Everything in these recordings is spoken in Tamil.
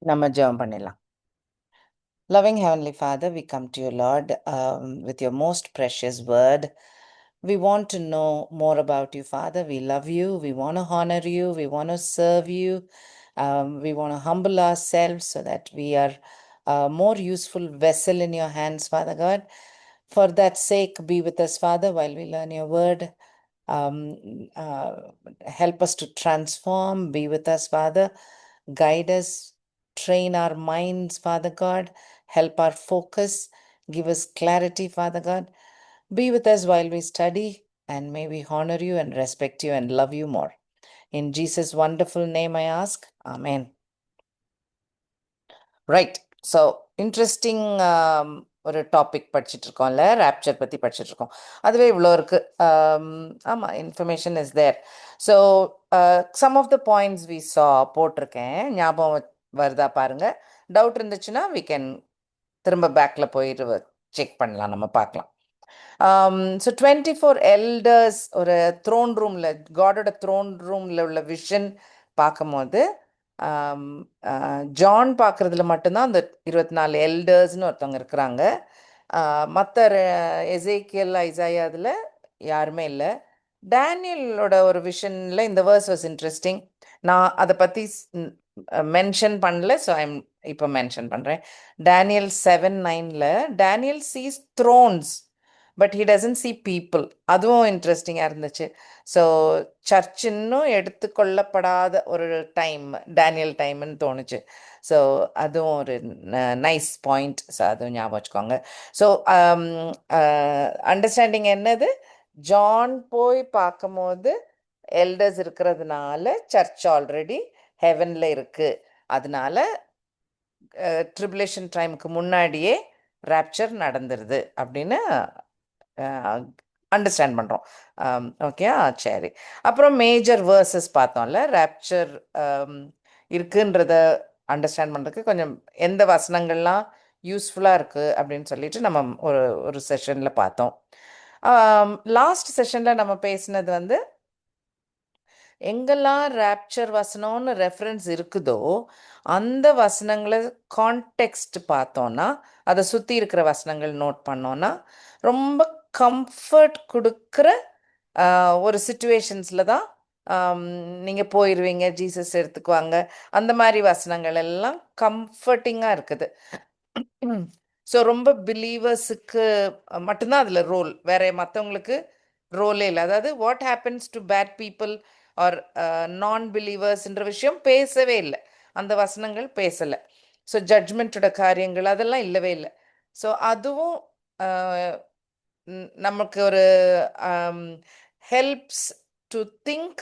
நம்ம ஜெபம் பண்ணிடலாம். Loving Heavenly Father, we come to you, Lord, with your most precious word. We want to know more about you, Father. We love you. We want to honor you. We want to serve you. We want to humble ourselves so that we are a more useful vessel in your hands, Father God. For that sake, be with us, Father, while we learn your word. Help us to transform. Be with us, Father. Guide us. Train our minds, Father God. Help our focus. Give us clarity, Father God. Be with us while we study, and may we honor you and respect you and love you more. In Jesus' wonderful name I ask. Amen. Right. So interesting ஒரு டாபிக் படிச்சுட்டு இருக்கோம்ல, ரேப்சர் பற்றி படிச்சுட்டு இருக்கோம். அதுவே இவ்வளோ இருக்குது. ஆமாம், information is there. So some of the points we saw போட்டிருக்கேன். ஞாபகம் வருதா பாருங்க. டவுட் இருந்துச்சுன்னா வி கேன் திரும்ப பேக்கில் போயிட்டு செக் பண்ணலாம், நம்ம பார்க்கலாம். ஸோ 24 எல்டர்ஸ் ஒரு த்ரோன் ரூமில், காடோட த்ரோன் ரூமில் உள்ள விஷன் பார்க்கும்போது ஜான் பார்க்குறதுல மட்டும்தான் அந்த 24 எல்டர்ஸ்னு ஒருத்தவங்க இருக்கிறாங்க. மற்ற எசேக்கியல், ஐசாயா அதில் யாருமே இல்லை. டேனியலோட ஒரு விஷனில் இந்த வேர்ஸ் வாஸ் இன்ட்ரெஸ்டிங். நான் அதை பற்றி மென்ஷன் பண்ணல, ஸோ ஐம் இப்போ மென்ஷன் பண்ணுறேன். Daniel 7:9 Daniel sees thrones but he doesn't see people. அதுவும் இன்ட்ரெஸ்டிங்காக இருந்துச்சு. ஸோ சர்ச் இன்னும் எடுத்துக்கொள்ளப்படாத ஒரு டைம் டேனியல் டைம்னு தோணுச்சு. ஸோ அதுவும் ஒரு நைஸ் பாயிண்ட். ஸோ அதுவும் ஞாபகம் வச்சுக்கோங்க. ஸோ அண்டர்ஸ்டாண்டிங் என்னது, ஜான் போய் பார்க்கும்போது எல்டர்ஸ் இருக்கிறதுனால சர்ச் ஆல்ரெடி ஹெவனில் இருக்குது. அதனால ட்ரிபுலேஷன் டைமுக்கு முன்னாடியே ரேப்சர் நடந்துருது அப்படின்னு அண்டர்ஸ்டாண்ட் பண்ணுறோம். ஓகே, சரி. அப்புறம் மேஜர் வேர்சஸ் பார்த்தோம்ல, ரேப்சர் இருக்குன்றத அண்டர்ஸ்டாண்ட் பண்ணுறதுக்கு கொஞ்சம் எந்த வசனங்கள்லாம் யூஸ்ஃபுல்லாக இருக்குது அப்படின்னு சொல்லிட்டு நம்ம ஒரு ஒரு செஷனில் பார்த்தோம். லாஸ்ட் செஷனில் நம்ம பேசினது வந்து எங்கெல்லாம் ரேப்சர் வசனம்னு ரெஃபரன்ஸ் இருக்குதோ அந்த வசனங்களை கான்டெக்ஸ்ட் பார்த்தோன்னா, அதை சுற்றி இருக்கிற வசனங்கள் நோட் பண்ணோன்னா ரொம்ப கம்ஃபர்ட் கொடுக்குற ஒரு சுச்சுவேஷன்ஸில் தான் நீங்கள் போயிடுவீங்க, ஜீசஸ் எடுத்துக்குவாங்க. அந்த மாதிரி வசனங்கள் எல்லாம் கம்ஃபர்டிங்காக இருக்குது. ஸோ ரொம்ப பிலீவர்ஸுக்கு மட்டும்தான் அதில் ரோல், வேற மற்றவங்களுக்கு ரோலே இல்லை. அதாவது what happens to bad people or non பிலீவர்ஸ்ன்ற விஷயம் பேசவே இல்லை, அந்த வசனங்கள் பேசலை. ஸோ ஜட்ஜ்மெண்ட்டோட காரியங்கள் அதெல்லாம் இல்லவே இல்லை. ஸோ அதுவும் நமக்கு ஒரு ஹெல்ப்ஸ் டு திங்க்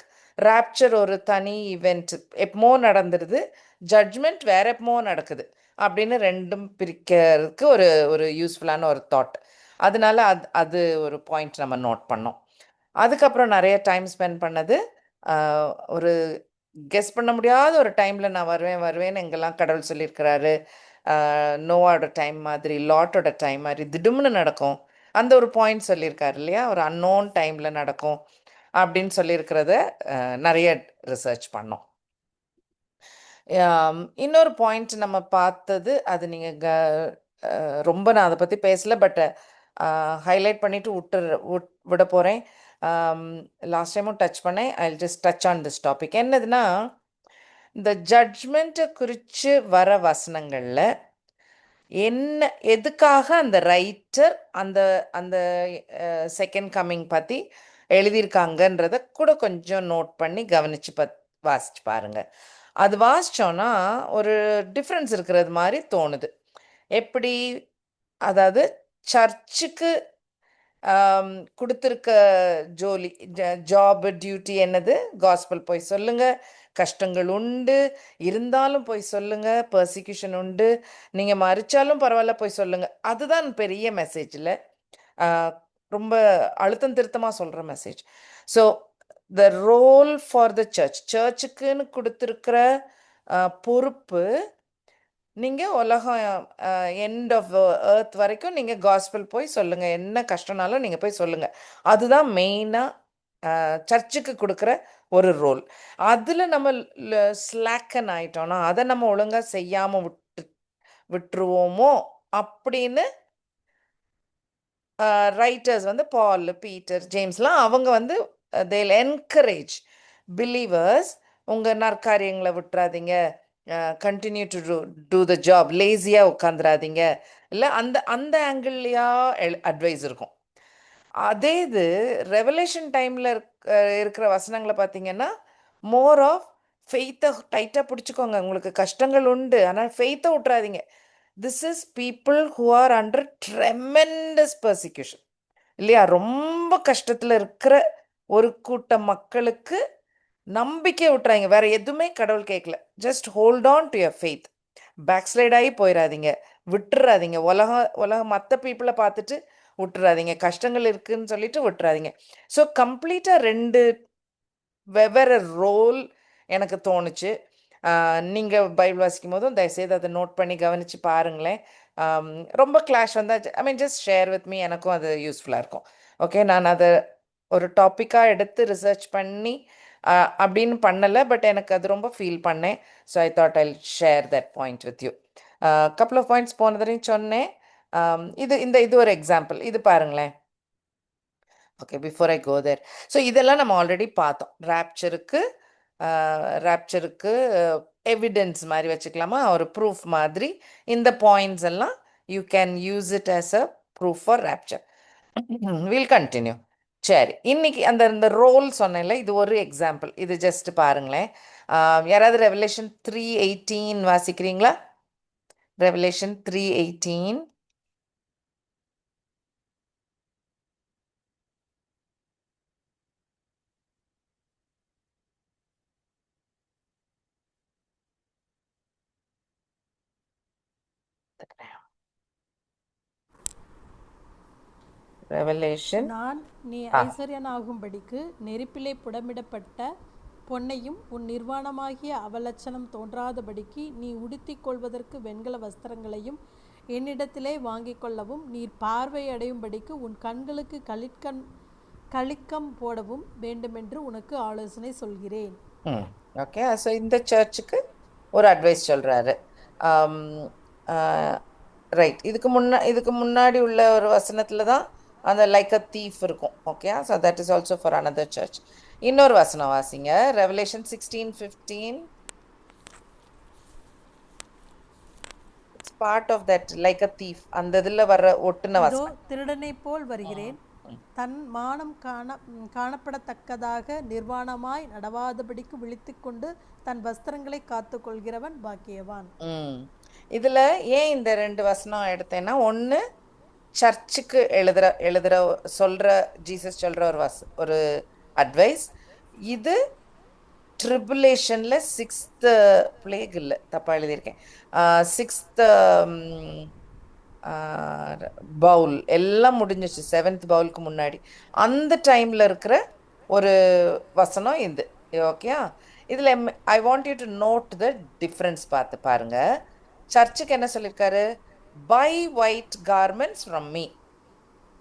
ரேப்சர் ஒரு தனி ஈவெண்ட், எப்பமோ நடந்துடுது, ஜட்ஜ்மெண்ட் வேற எப்பமோ நடக்குது அப்படின்னு ரெண்டும் பிரிக்கிறதுக்கு ஒரு ஒரு யூஸ்ஃபுல்லான ஒரு தாட். அதனால அது ஒரு பாயிண்ட் நம்ம நோட் பண்ணோம். அதுக்கப்புறம் நிறைய டைம் ஸ்பெண்ட் பண்ணது ஒரு கெஸ் பண்ண முடியாத ஒரு டைமில் நான் வருவேன்னு எங்கெல்லாம் கடவுள் சொல்லியிருக்கிறாரு. நோவாவோட டைம் மாதிரி, லாட்டோட டைம் மாதிரி திடும்னு நடக்கும், அந்த ஒரு பாயிண்ட் சொல்லியிருக்காரு இல்லையா, ஒரு அன்னோன் டைமில் நடக்கும் அப்படின்னு சொல்லியிருக்கிறத நிறைய ரிசர்ச் பண்ணோம். இன்னொரு பாயிண்ட் நம்ம பார்த்தது, அது நீங்கள் ரொம்ப நான் அதை பற்றி பேசலை, பட் ஹைலைட் பண்ணிவிட்டு விட போகிறேன். லாஸ்ட் டைமும் டச் பண்ணேன். I just touch on this topic. என்னதுன்னா, இந்த ஜட்ஜ்மெண்ட்டை குறித்து வர வசனங்களில் என்ன, எதுக்காக அந்த ரைட்டர் அந்த அந்த செகண்ட் கம்மிங் பற்றி எழுதியிருக்காங்கன்றத கூட கொஞ்சம் நோட் பண்ணி கவனித்து வாசிச்சு பாருங்க. அது வாசித்தோன்னா ஒரு டிஃப்ரென்ஸ் இருக்கிறது மாதிரி தோணுது. எப்படி, அதாவது சர்ச்சுக்கு கொடுத்துருக்க ஜாப் டியூட்டி என்னது, காஸ்பல் போய் சொல்லுங்க, கஷ்டங்கள் உண்டு இருந்தாலும் போய் சொல்லுங்க, பர்சிக்யூஷன் உண்டு, நீங்கள் மறிச்சாலும் பரவாயில்ல போய் சொல்லுங்க. அதுதான் பெரிய மெசேஜில் ரொம்ப அழுத்தம் திருத்தமாக சொல்கிற message. So the role for the சர்ச்சுக்குன்னு கொடுத்துருக்கிற பொறுப்பு, நீங்கள் உலகம் எண்ட் ஆஃப் எர்த் வரைக்கும் நீங்கள் காஸ்பல் போய் சொல்லுங்கள், என்ன கஷ்டம்னாலும் நீங்கள் போய் சொல்லுங்கள். அதுதான் மெயினாக சர்ச்சுக்கு கொடுக்குற ஒரு ரோல். அதில் நம்ம ஸ்லாக்கன் ஆயிட்டோம்னா, அதை நம்ம ஒழுங்காக செய்யாமல் விட்டுருவோமோ அப்படின்னு ரைட்டர்ஸ் வந்து பால், பீட்டர், ஜேம்ஸ்லாம் அவங்க வந்து தேல் என்கரேஜ் பிலீவர்ஸ், உங்கள் நற்காரியங்களை விட்டுறாதீங்க, continue to do the job, லேசியாக உட்காந்துராதீங்க, இல்லை அந்த அந்த ஆங்கிள்லையா அட்வைஸ் இருக்கும். அதே இது ரெவலேஷன் டைமில் இருக்கிற வசனங்களை பார்த்தீங்கன்னா மோர் ஆஃப் ஃபெய்த்தை டைட்டாக பிடிச்சிக்கோங்க, உங்களுக்கு கஷ்டங்கள் உண்டு ஆனால் ஃபெய்த்தை விட்றாதீங்க. This is people who are under tremendous persecution இல்லையா? ரொம்ப கஷ்டத்தில் இருக்கிற ஒரு கூட்டம் மக்களுக்கு நம்பிக்கை விட்டுறாங்க, வேற எதுவுமே கடவுள் கேட்கல. Just hold on to your faith. Backslide ஆகி போயிடாதீங்க, விட்டுறாதீங்க. உலகம் மற்ற பீப்புளை பார்த்துட்டு விட்டுறாதீங்க, கஷ்டங்கள் இருக்குன்னு சொல்லிட்டு விட்டுறாதீங்க. ஸோ கம்ப்ளீட்டாக ரெண்டு வெவ்வேறு ரோல் எனக்கு தோணுச்சு. நீங்கள் பைபிள் வாசிக்கும் போதும் தயவுசெய்து அதை நோட் பண்ணி கவனித்து பாருங்களேன். ரொம்ப கிளாஷ் வந்தால் I mean just share with me, எனக்கும் அது யூஸ்ஃபுல்லாக இருக்கும். ஓகே, நான் அதை ஒரு டாப்பிக்காக எடுத்து ரிசர்ச் பண்ணி அப்படின்னு பண்ணலை, பட் எனக்கு அது ரொம்ப ஃபீல் பண்ணேன். So I thought I share that point with you. Couple of points போனதையும் சொன்னேன். இது ஒரு எக்ஸாம்பிள், இது பாருங்களேன். Okay, before I go there, so இதெல்லாம் நம்ம ஆல்ரெடி பார்த்தோம். ராப்சருக்கு எவிடன்ஸ் மாதிரி வச்சுக்கலாமா, ஒரு ப்ரூஃப் மாதிரி. இந்த பாயிண்ட்ஸ் எல்லாம் you can use it as a proof for rapture. Will continue. சரி, இன்னைக்கு அந்த இந்த ரோல் சொன்னேன்ல, இது ஒரு எக்ஸாம்பிள். இது ஜஸ்ட் பாருங்களேன். யாராவது ரெவலேஷன் 3:18 வாசிக்கிறீங்களா? ரெவலேஷன் 3:18. ரெவலேஷன் நான் நீ ஐஸ்வர்யனாகும்படிக்கு நெருப்பிலே புடமிடப்பட்ட பொன்னையும் உன் நிர்வாணமாகிய அவலட்சணம் தோன்றாதபடிக்கு நீ உடுத்திக் கொள்வதற்கு வெண்கல வஸ்திரங்களையும் என்னிடத்திலே வாங்கிக் கொள்ளவும், நீர் பார்வையடையும்படிக்கு உன் கண்களுக்கு களிக்கம் போடவும் வேண்டுமென்று உனக்கு ஆலோசனை சொல்கிறேன். ஓகே, ஸோ இந்த சர்ச்சுக்கு ஒரு அட்வைஸ் சொல்கிறாரு. ரைட், இதுக்கு முன்னாடி உள்ள ஒரு வசனத்தில் தான் அந்த லைக் அ தீஃப் இருக்கும். Okay, so that is also for another church. இன்னொரு வசனம் வாசிங்க, Revelation 16:15. It's part of that like a thief, அந்த இதில் வர ஒட்டுன வசனம். திருடனை போல் வருகிறேன், தன் மானம் காணப்படத்தக்கதாக நிர்வாணமாய் நடவாதபடிக்கு விழித்துக்கொண்டு தன் வஸ்திரங்களை காத்து கொள்கிறவன் பாக்கியவான். இதுல ஏன் இந்த ரெண்டு வசனம் எடுத்தேன்னா, ஒன்று சர்ச்சுக்கு எழுதுற ஜீசஸ் சொல்ற ஒரு அட்வைஸ். இது ட்ரிபுலேஷன்ல 6th பிளேக் இல்லை, தப்பா எழுதியிருக்கேன், 6th பவுல் எல்லாம் முடிஞ்சிச்சு, 7th பவுலுக்கு முன்னாடி அந்த டைம்ல இருக்கிற ஒரு வசனம் இது. ஓகே, இதுல I want you to note the difference. பார்த்து பாருங்க, சர்ச்சுக்கு என்ன சொல்லியிருக்காரு? Buy white garments from me.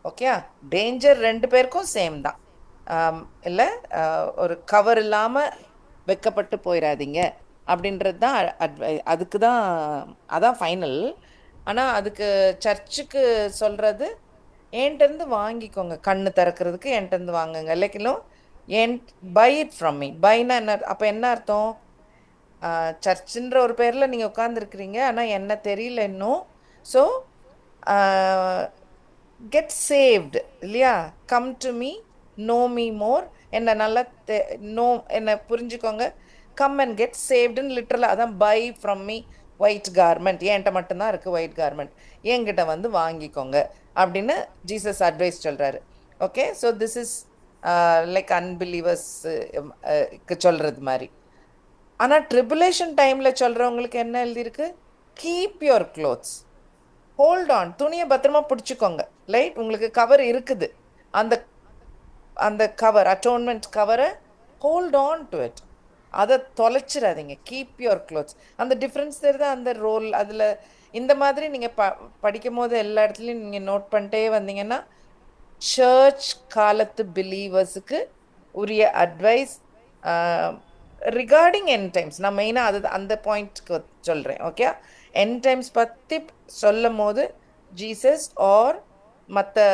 Okay, danger ரெண்டு பேருக்கும் சேம் தான். இல்லை, ஒரு கவர் இல்லாமல் வைக்கப்பட்டு போயிடாதீங்க அப்படின்றது தான் அதுக்கு தான், அதான் ஃபைனல். ஆனால் அதுக்கு சர்ச்சுக்கு சொல்கிறது, என்கிட்டருந்து வாங்கிக்கோங்க, கண்ணு திறக்கிறதுக்கு என்கிட்டருந்து வாங்குங்க, இல்லைக்கிலும் பை இட் ஃப்ரம் மீ. பைனா என்ன? அப்போ என்ன அர்த்தம்? சர்ச்சுன்ற ஒரு பேரில் நீங்கள் உட்காந்துருக்குறீங்க, ஆனால் என்ன தெரியல இன்னும். ஸோ கெட் சேவ்டு இல்லையா? Come to me, no me more, என்னை நல்லா என்னை புரிஞ்சுக்கோங்க, கம் அண்ட் கெட் சேவ்டுன்னு லிட்டரலாக அதான் buy from me white garment. என்கிட்ட மட்டும்தான் இருக்குது ஒயிட் கார்மெண்ட், என்கிட்ட வந்து வாங்கிக்கோங்க அப்படின்னு ஜீசஸ் அட்வைஸ் சொல்கிறாரு. Okay, so this is like அன்பிலீவர்ஸ்க்கு சொல்கிறது மாதிரி. ஆனால் ட்ரிபுலேஷன் டைமில் சொல்கிறவங்களுக்கு என்ன எழுதியிருக்கு? Keep your clothes, hold on, துணியை பத்திரமா பிடிச்சிக்கோங்க. ரைட், உங்களுக்கு கவர் இருக்குது, அந்த அந்த கவர், அட்டோன்மெண்ட் கவரை ஹோல்ட் ஆன் டு இட், அதை தொலைச்சிடாதீங்க. கீப் யுவர் க்ளோத்ஸ், அந்த டிஃப்ரென்ஸ் தெரியுது அந்த ரோல். அதில் இந்த மாதிரி நீங்கள் படிக்கும் போது எல்லா இடத்துலையும் நீங்கள் நோட் பண்ணிட்டே வந்தீங்கன்னா, சர்ச் காலத்து பிலீவர்ஸுக்கு உரிய அட்வைஸ் ரிகார்டிங் என் டைம்ஸ். நான் மெயினாக அது அந்த பாயிண்ட்க்கு சொல்கிறேன். ஓகே, என் டைம்ஸ் பற்றி சொல்லும் போது ஜீசஸ் ஆர் மற்ற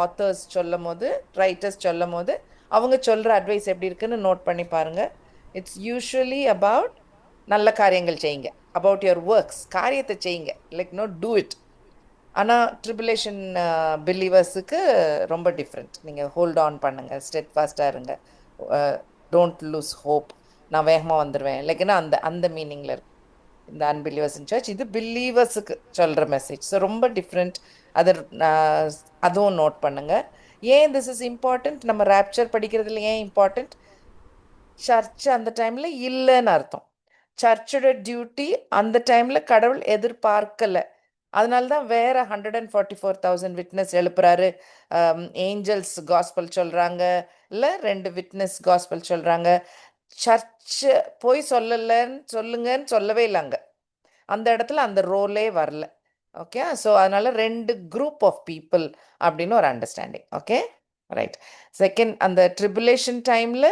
ஆத்தர்ஸ் சொல்லும் போது, ரைட்டர்ஸ் சொல்லும் போது அவங்க சொல்கிற அட்வைஸ் எப்படி இருக்குன்னு நோட் பண்ணி பாருங்கள். இட்ஸ் யூஸ்வலி அபவுட் நல்ல காரியங்கள் செய்யுங்க, அபவுட் யுவர் ஒர்க்ஸ், காரியத்தை செய்யுங்க, லைக் நோ டூ இட். ஆனால் ட்ரிபுலேஷன் பிலீவர்ஸுக்கு ரொம்ப டிஃப்ரெண்ட். நீங்கள் ஹோல்ட் ஆன் பண்ணுங்கள், ஸ்டெட் ஃபாஸ்ட்டாக இருங்க, டோன்ட் லூஸ் ஹோப், நான் வேகமாக வந்துடுவேன், லைக்னா அந்த அந்த மீனிங்கில் இருக்கு இந்த அன்பிலீவர்ஸ் இன் சர்ச். இது பிலீவர்ஸுக்கு சொல்கிற மெசேஜ். ஸோ ரொம்ப டிஃப்ரெண்ட். அது அதுவும் நோட் பண்ணுங்கள். ஏன் திஸ் இஸ் இம்பார்ட்டண்ட்? நம்ம ரேப்சர் படிக்கிறதுல ஏன் இம்பார்ட்டண்ட்? சர்ச் அந்த டைமில் இல்லைன்னு அர்த்தம். சர்ச்சோட டியூட்டி அந்த டைமில் கடவுள் எதிர்பார்க்கலை. அதனால தான் வேற 144,000 விட்னஸ் எழுப்புறாரு. ஏஞ்சல்ஸ் காஸ்பல் சொல்கிறாங்க, இல்லை 2 விட்னஸ் காஸ்பல் சொல்கிறாங்க. சர்ச்சு போய் சொல்லுங்கன்னு சொல்லவே இல்லைங்க. அந்த இடத்துல அந்த ரோலே வரல. ஓகே, ஸோ அதனால 2 குரூப் ஆஃப் பீப்புள் அப்படின்னு ஒரு அண்டர்ஸ்டாண்டிங். Okay, right. செகண்ட், அந்த ட்ரிபுலேஷன் டைமில்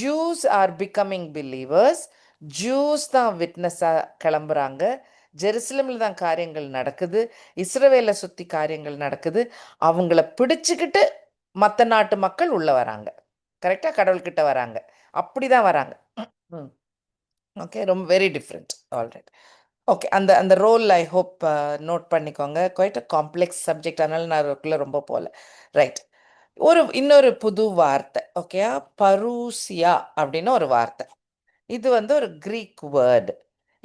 juice are becoming believers. Juice தான் விட்னஸாக கிளம்புறாங்க. ஜெருசலமில் தான் காரியங்கள் நடக்குது, இஸ்ரவேலை சுற்றி காரியங்கள் நடக்குது. அவங்கள பிடிச்சிக்கிட்டு மற்ற நாட்டு மக்கள் உள்ளே வராங்க, கரெக்டாக கடவுள்கிட்ட வராங்க, அப்படி தான் வராங்க. ஓகே, ரொம்ப வெரி டிஃப்ரெண்ட். Alright, okay. அந்த அந்த ரோல் ஐ ஹோப் நோட் பண்ணிக்கோங்க. குவைட் அ காம்ப்ளெக்ஸ் சப்ஜெக்ட், அதனால நான் அதுக்குள்ளே ரொம்ப போகல. ரைட், இன்னொரு புது வார்த்தை. ஓகே, பரூசியா அப்படின்னு ஒரு வார்த்தை. இது ஒரு கிரீக் வேர்டு.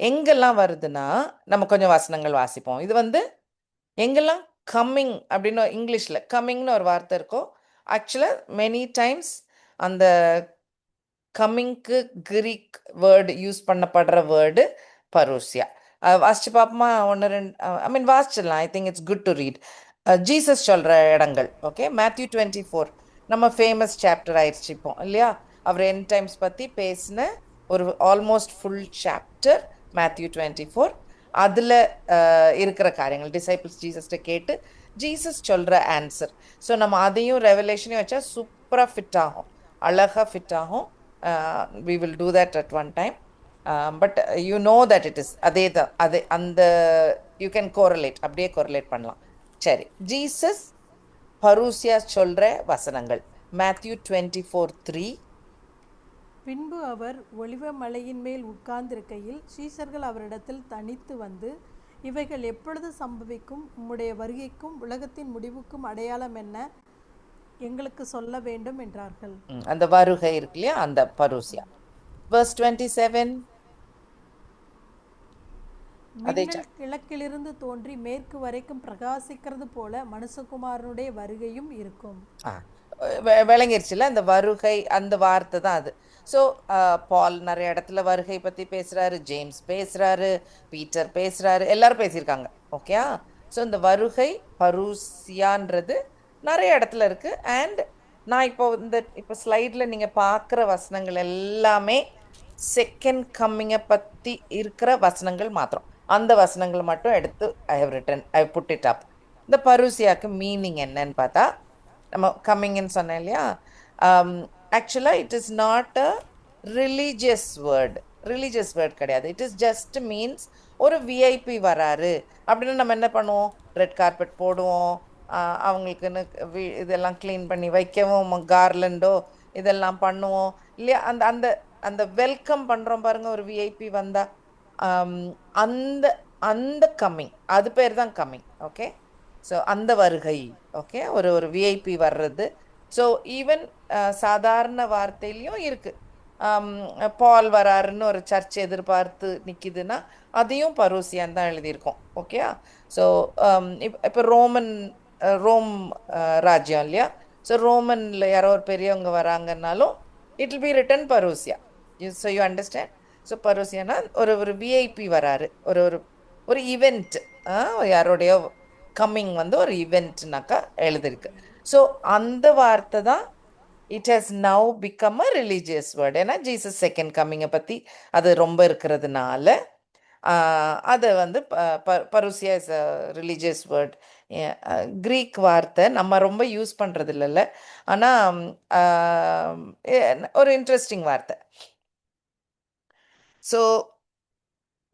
எங்கெல்லாம் வருதுன்னா, நம்ம கொஞ்சம் வசனங்கள் வாசிப்போம். இது எங்கெல்லாம் கம்மிங் அப்படின்னு இங்கிலீஷில் கம்மிங்னு ஒரு வார்த்தை இருக்கும். ஆக்சுவலாக மெனி டைம்ஸ் அந்த கம்மிங்க்கு கிரீக் வேர்டு யூஸ் பண்ணப்படுற வேர்டு பரூசியா. வாசிச்சு பார்ப்போமா? 1-2 ஐ மீன் வாசிச்சிடலாம். I think it's good to read. Jesus சொல்கிற இடங்கள். ஓகே, மேத்யூ 24 நம்ம ஃபேமஸ் சாப்டர் ஆயிடுச்சு இப்போ, இல்லையா? அவர் என் டைம்ஸ் பற்றி பேசின ஒரு ஆல்மோஸ்ட் ஃபுல் சாப்டர் மேத்யூ 24. அதில் இருக்கிற காரியங்கள் டிசைபிள்ஸ் ஜீசஸ்கிட்ட கேட்டு ஜீசஸ் சொல்கிற ஆன்சர். ஸோ நம்ம அதையும் ரெவலேஷனையும் வச்சா சூப்பராக ஃபிட் ஆகும், அழகாக ஃபிட் ஆகும். we will do that at one time. But you know that it is அதே தான், அது அந்த you can correlate, அப்படியே correlate பண்ணலாம். சரி, ஜீசஸ் பரூசியா சொல்கிற வசனங்கள் மேத்யூ 24:3. பின்பு அவர் ஒலிவ மலையின் மேல் உட்கார்ந்திருக்கையில் சீஷர்கள் அவரிடத்தில் தனித்து வந்து, இவைகள் எப்பொழுது சம்பவிக்கும்? உம்முடைய வருகைக்கும் உலகத்தின் முடிவுக்கும் அடையாளம் என்ன? எங்களுக்கு சொல்ல வேண்டும் என்றார்கள். அந்த வருகை இருக்கு இல்லையா, அந்த பரூசியா. verse 27. மின்னல் கிழக்கிலிருந்து தோன்றி மேற்கு வரைக்கும் பிரகாசிக்கிறது போல மனுஷகுமாரனுடைய வருகையும் இருக்கும். விளங்கிருச்சுல, அந்த வருகை அந்த வார்த்தை தான் அது. ஸோ பால் நிறைய இடத்துல வருகை பற்றி பேசுகிறாரு, ஜேம்ஸ் பேசுகிறாரு, பீட்டர் பேசுகிறாரு, எல்லாரும் பேசியிருக்காங்க. ஓகே, ஸோ இந்த வருகை பரூசியான்றது நிறைய இடத்துல இருக்குது. அண்ட் நான் இப்போ ஸ்லைடில் நீங்கள் பார்க்குற வசனங்கள் எல்லாமே செகண்ட் கம்மிங்கை பற்றி இருக்கிற வசனங்கள் மாத்திரம். அந்த வசனங்கள் மட்டும் எடுத்து I have written, I put it up. இந்த பரூசியாவுக்கு மீனிங் என்னன்னு பார்த்தா, நம்ம கம்மிங்னு சொன்னேன் இல்லையா, ஆக்சுவலாக it is not a religious word கிடையாது. இட் இஸ் ஜஸ்ட் மீன்ஸ் ஒரு விஐபி வராரு அப்படின்னு நம்ம என்ன பண்ணுவோம், ரெட் கார்பெட் போடுவோம், அவங்களுக்குன்னு இதெல்லாம் க்ளீன் பண்ணி வைக்கவும், கார்லண்டோ இதெல்லாம் பண்ணுவோம் இல்லையா. அந்த அந்த அந்த வெல்கம் பண்ணுறோம் பாருங்க, ஒரு விஐபி வந்தால், அந்த அந்த கம்மிங், அது பேர் தான் கம்மிங். ஓகே, ஸோ அந்த வருகை. ஓகே, ஒரு விஐபி வர்றது. ஸோ ஈவன் சாதாரண வார்த்தையிலையும் இருக்குது. பால் வராருன்னு ஒரு சர்ச் எதிர்பார்த்து நிற்கிதுன்னா அதையும் பரூசியான்னு தான் எழுதியிருக்கோம். ஓகே, ஸோ இப்போ ரோம் ராஜ்யம் இல்லையா, ஸோ ரோமனில் யாரோ ஒரு பெரியவங்க வராங்கன்னாலும் it will be written parousia. So you understand. So பரூசியானா ஒரு விஐபி வராரு, ஒரு ஈவெண்ட், யாரோடைய கம்மிங் ஒரு ஈவெண்ட்னாக்கா எழுதிருக்கு. ஸோ அந்த வார்த்தை தான் it has now become a religious word. ஏன்னா ஜீசஸ் செகண்ட் கம்மிங்கை பற்றி அது ரொம்ப இருக்கிறதுனால அதை parousia is a religious word Greek வார்த்தை நம்ம ரொம்ப யூஸ் பண்ணுறது இல்லைல்ல, ஆனால் ஒரு இன்ட்ரெஸ்டிங் வார்த்தை. ஸோ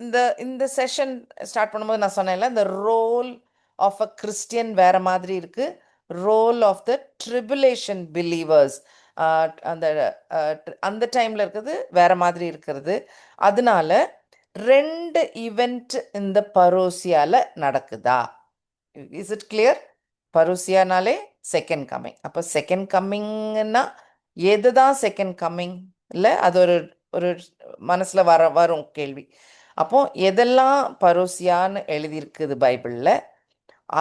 இந்த இந்த செஷன் ஸ்டார்ட் பண்ணும்போது நான் சொன்னேன்ல, இந்த ரோல் ஆஃப் அ கிறிஸ்டியன் வேற மாதிரி இருக்கு, role of the tribulation believers அந்த அந்த டைம்ல இருக்கிறது வேற மாதிரி இருக்கிறது. அதனால 2 ஈவெண்ட் இந்த பரோசியால நடக்குதா? Is it clear? பருசியானாலே செகண்ட் கம்மிங். அப்போ செகண்ட் கம்மிங்னா எதுதான் செகண்ட் கம்மிங் இல்லை, அது ஒரு ஒரு மனசில் வரும் கேள்வி. அப்போ எதெல்லாம் பருசியான்னு எழுதியிருக்குது பைபிளில்,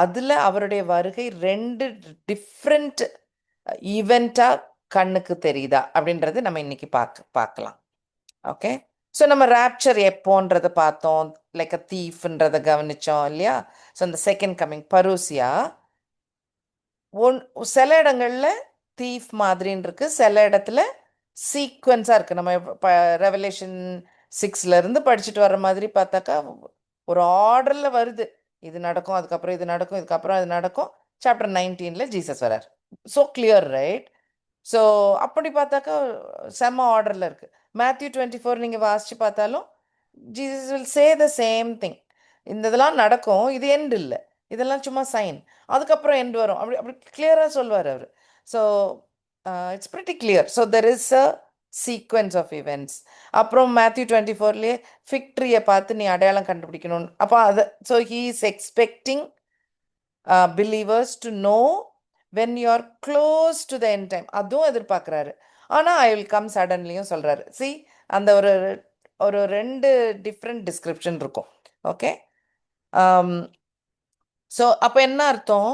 அதில் அவருடைய வருகை 2 டிஃப்ரெண்ட் ஈவெண்ட்டாக கண்ணுக்கு தெரியுதா அப்படின்றது நம்ம இன்னைக்கு பார்க்கலாம். ஓகே, ஸோ நம்ம ரேப்சர் எப்போன்றதை பார்த்தோம், லைக் அ தீஃப்ன்றதை கவனிச்சோம் இல்லையா? ஸோ அந்த செகண்ட் கம்மிங் பருசியா சில இடங்கள்ல தீஃப் மாதிரின்னு இருக்கு, சில இடத்துல சீக்வன்ஸாக இருக்குது. நம்ம ரெவலேஷன் 6ல இருந்து படிச்சுட்டு வர்ற மாதிரி பார்த்தாக்கா ஒரு ஆர்டரில் வருது. இது நடக்கும், அதுக்கப்புறம் இது நடக்கும், இதுக்கப்புறம் அது நடக்கும். சாப்டர் 19ல் ஜீசஸ் வரார். So clear, right? ஸோ அப்படி பார்த்தாக்கா செம்ம ஆர்டரில் இருக்குது. மேத்யூ 24 நீங்கள் வாசித்து பார்த்தாலும் Jesus will say the same thing. இந்த இதெல்லாம் நடக்கும், இது எண்ட் இல்லை, இதெல்லாம் சும்மா சைன், அதுக்கப்புறம் எண்ட் வரும், அப்படி அப்படி கிளியராக சொல்வார் அவர். So it's pretty clear. So there is a sequence of events. அப்புறம் மேத்யூ 24லேயே ஃபிக்ட்ரியை பார்த்து நீ அடையாளம் கண்டுபிடிக்கணும்னு, அப்போ அதை so he is expecting believers to know when you are close to the end time, அதுவும் எதிர்பார்க்குறாரு. ஆனால் ஐ வில் கம் சடன்லியும் சொல்கிறாரு. சி, அந்த ஒரு ஒரு 2 டிஃப்ரெண்ட் டிஸ்கிரிப்ஷன் இருக்கும். ஓகே, ஸோ அப்போ என்ன அர்த்தம்?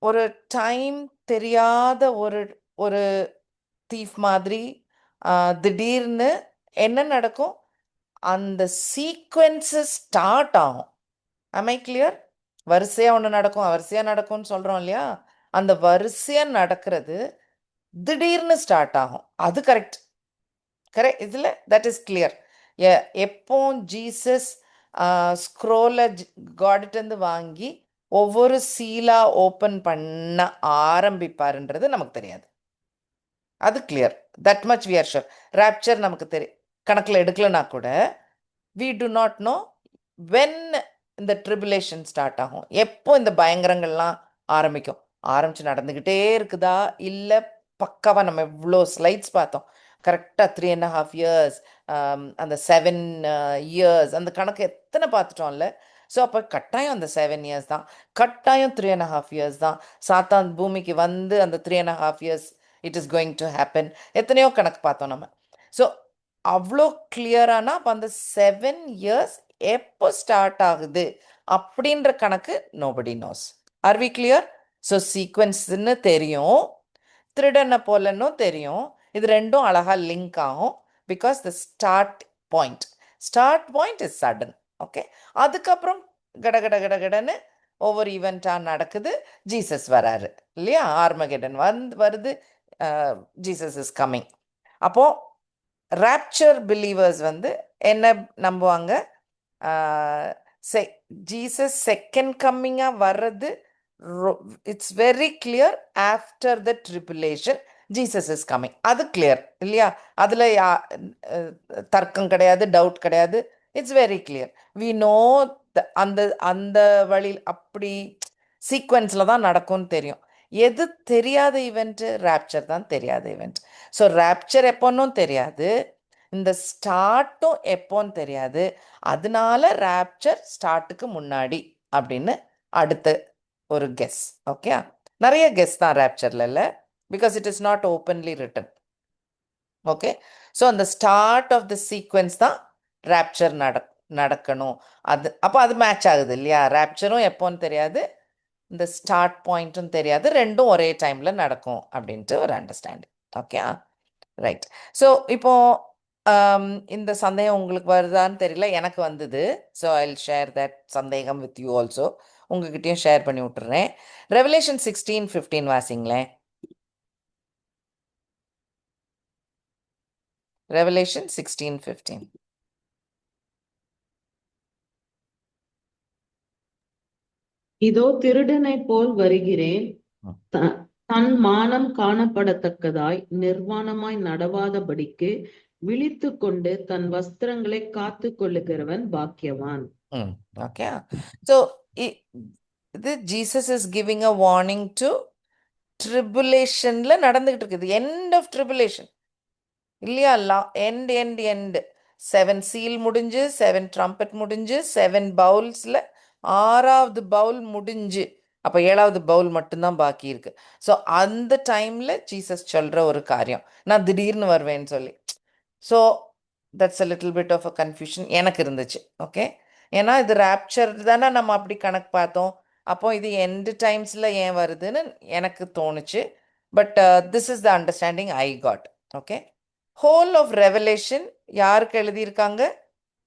ஒரு டைம் தெரியாத ஒரு ஒரு தீஃப் மாதிரி திடீர்னு என்ன நடக்கும், அந்த சீக்வென்ஸஸ் ஸ்டார்ட் ஆகும். am I clear? வரிசையாக ஒன்று நடக்கும், வரிசையாக நடக்கும்னு சொல்கிறோம் இல்லையா? அந்த வரிசையாக நடக்கிறது திடீர்னு ஸ்டார்ட் ஆகும். அது கரெக்ட் இதில் தட் இஸ் கிளியர். எப்போ ஜீசஸ் ஸ்க்ரோலை காடிட்டேருந்து வாங்கி ஒவ்வொரு சீலா ஓப்பன் பண்ண ஆரம்பிப்பாருன்றது நமக்கு தெரியாது. அது clear, that much we are sure. Rapture நமக்கு கணக்கில் எடுக்கலனா கூட we do not know when இந்த ட்ரிபுலேஷன் ஸ்டார்ட் ஆகும், எப்போ இந்த பயங்கரங்கள்லாம் ஆரம்பிக்கும். ஆரம்பிச்சு நடந்துக்கிட்டே இருக்குதா, இல்லை பக்காவாக நம்ம எவ்வளோ ஸ்லைட்ஸ் பார்த்தோம், கரெக்டாக 3.5 years, அந்த 7 years, அந்த கணக்கு எத்தனை பார்த்துட்டோம்ல. ஸோ அப்போ கட்டாயம் அந்த 7 years தான், கட்டாயம் 3.5 years தான். சாத்தான் பூமிக்கு வந்து அந்த 3.5 years it is going to happen. எத்தனையோ கணக்கு பார்த்தோம் நம்ம. ஸோ அவ்வளோ கிளியரானா அப்போ அந்த 7 years எப்போ ஸ்டார்ட் ஆகுது அப்படின்ற கணக்கு nobody knows. Are we clear? So சீக்வன்ஸ்ன்னு தெரியும், திருடனை போலன்னு தெரியும். இது ரெண்டும் அழகாக லிங்க் ஆகும். Because the start point is sudden. Okay, அதுக்கப்புறம் கடன்னு ஒவ்வொரு ஈவெண்ட்டாக நடக்குது, ஜீசஸ் வராரு இல்லையா? ஆர்மகெடன் வருது, ஜீசஸ் இஸ் கம்மிங். அப்போது ராப்சர் பிலீவர்ஸ் என்ன நம்புவாங்க? ஜீசஸ் செகண்ட் கம்மிங்காக வர்றது it's very clear. After the tribulation Jesus is coming, அது கிளியர் இல்லையா? அதில் தர்க்கம் கிடையாது, டவுட் கிடையாது. It's very clear. We know அந்த அந்த வழி அப்படி சீக்வன்ஸில் தான் நடக்கும்னு தெரியும். எது தெரியாத ஈவெண்ட்டு? ராப்சர் தான் தெரியாத ஈவெண்ட். ஸோ ராப்சர் எப்போன்னும் தெரியாது, இந்த ஸ்டார்ட்டும் எப்போன்னு தெரியாது. அதனால ராப்சர் ஸ்டார்ட்டுக்கு முன்னாடி அப்படின்னு அடுத்த ஒரு கெஸ். ஓகே, நிறைய கெஸ் தான் ராப்சர்ல இல்லை, because it is not openly written. Okay, so அந்த ஸ்டார்ட் ஆஃப் த சீக்வன்ஸ் தான் ராப்சர் நடக்கணும். அது அப்போ அது மேட்ச் ஆகுது இல்லையா? ராப்சரும் எப்போன்னு தெரியாது, இந்த ஸ்டார்ட் பாயிண்ட்டும் தெரியாது, ரெண்டும் ஒரே டைமில் நடக்கும் அப்படின்ட்டு ஒரு அண்டர்ஸ்டாண்டிங். Okay, right. ஸோ இப்போ இந்த சந்தேகம் உங்களுக்கு வருதான்னு தெரியல, எனக்கு வந்தது. So I will share that சந்தேகம் வித் யூ ஆல்சோ. உங்ககிட்டயும் ஷேர் பண்ணி விட்டுறேன். ரெவலேஷன் 16:15 வாசிங்களேன். ரெவலேஷன் இதோ திருடனைப் போல் வருகிறேன். ம். தன் மானம் காணப்படத்தக்கதாய் நிர்வாணமாய் நடவாதபடிக்கு விழித்துக் கொண்டு தன் வஸ்திரங்களை காத்து கொள்ளுகிறவன் பாக்கியவான். Okay. So, Jesus is giving a warning to tribulationல நடந்துகிட்டு இருக்குது. End of tribulation. இல்லையா? end 7 சீல் முடிஞ்சு 7 ட்ரம்பட் முடிஞ்சு 7 பவுல்ஸ்ல 6வது பவுல் முடிஞ்சு அப்ப 7வது பவுல் மட்டும்தான் பாக்கி இருக்கு. ஸோ அந்த டைம்ல ஜீசஸ் சொல்ற ஒரு காரியம், நான் திடீர்னு வருவேன்னு சொல்லி. So that's a little bit of a confusion எனக்கு இருந்துச்சு. ஓகே, ஏன்னா இது ராப்சர் தானே நம்ம அப்படி கணக்கு பார்த்தோம். அப்போ இது எண்டு டைம்ஸ்ல ஏன் வருதுன்னு எனக்கு தோணுச்சு. But this is the understanding I got. Okay, whole of Revelation யாருக்கு எழுதியிருக்காங்க?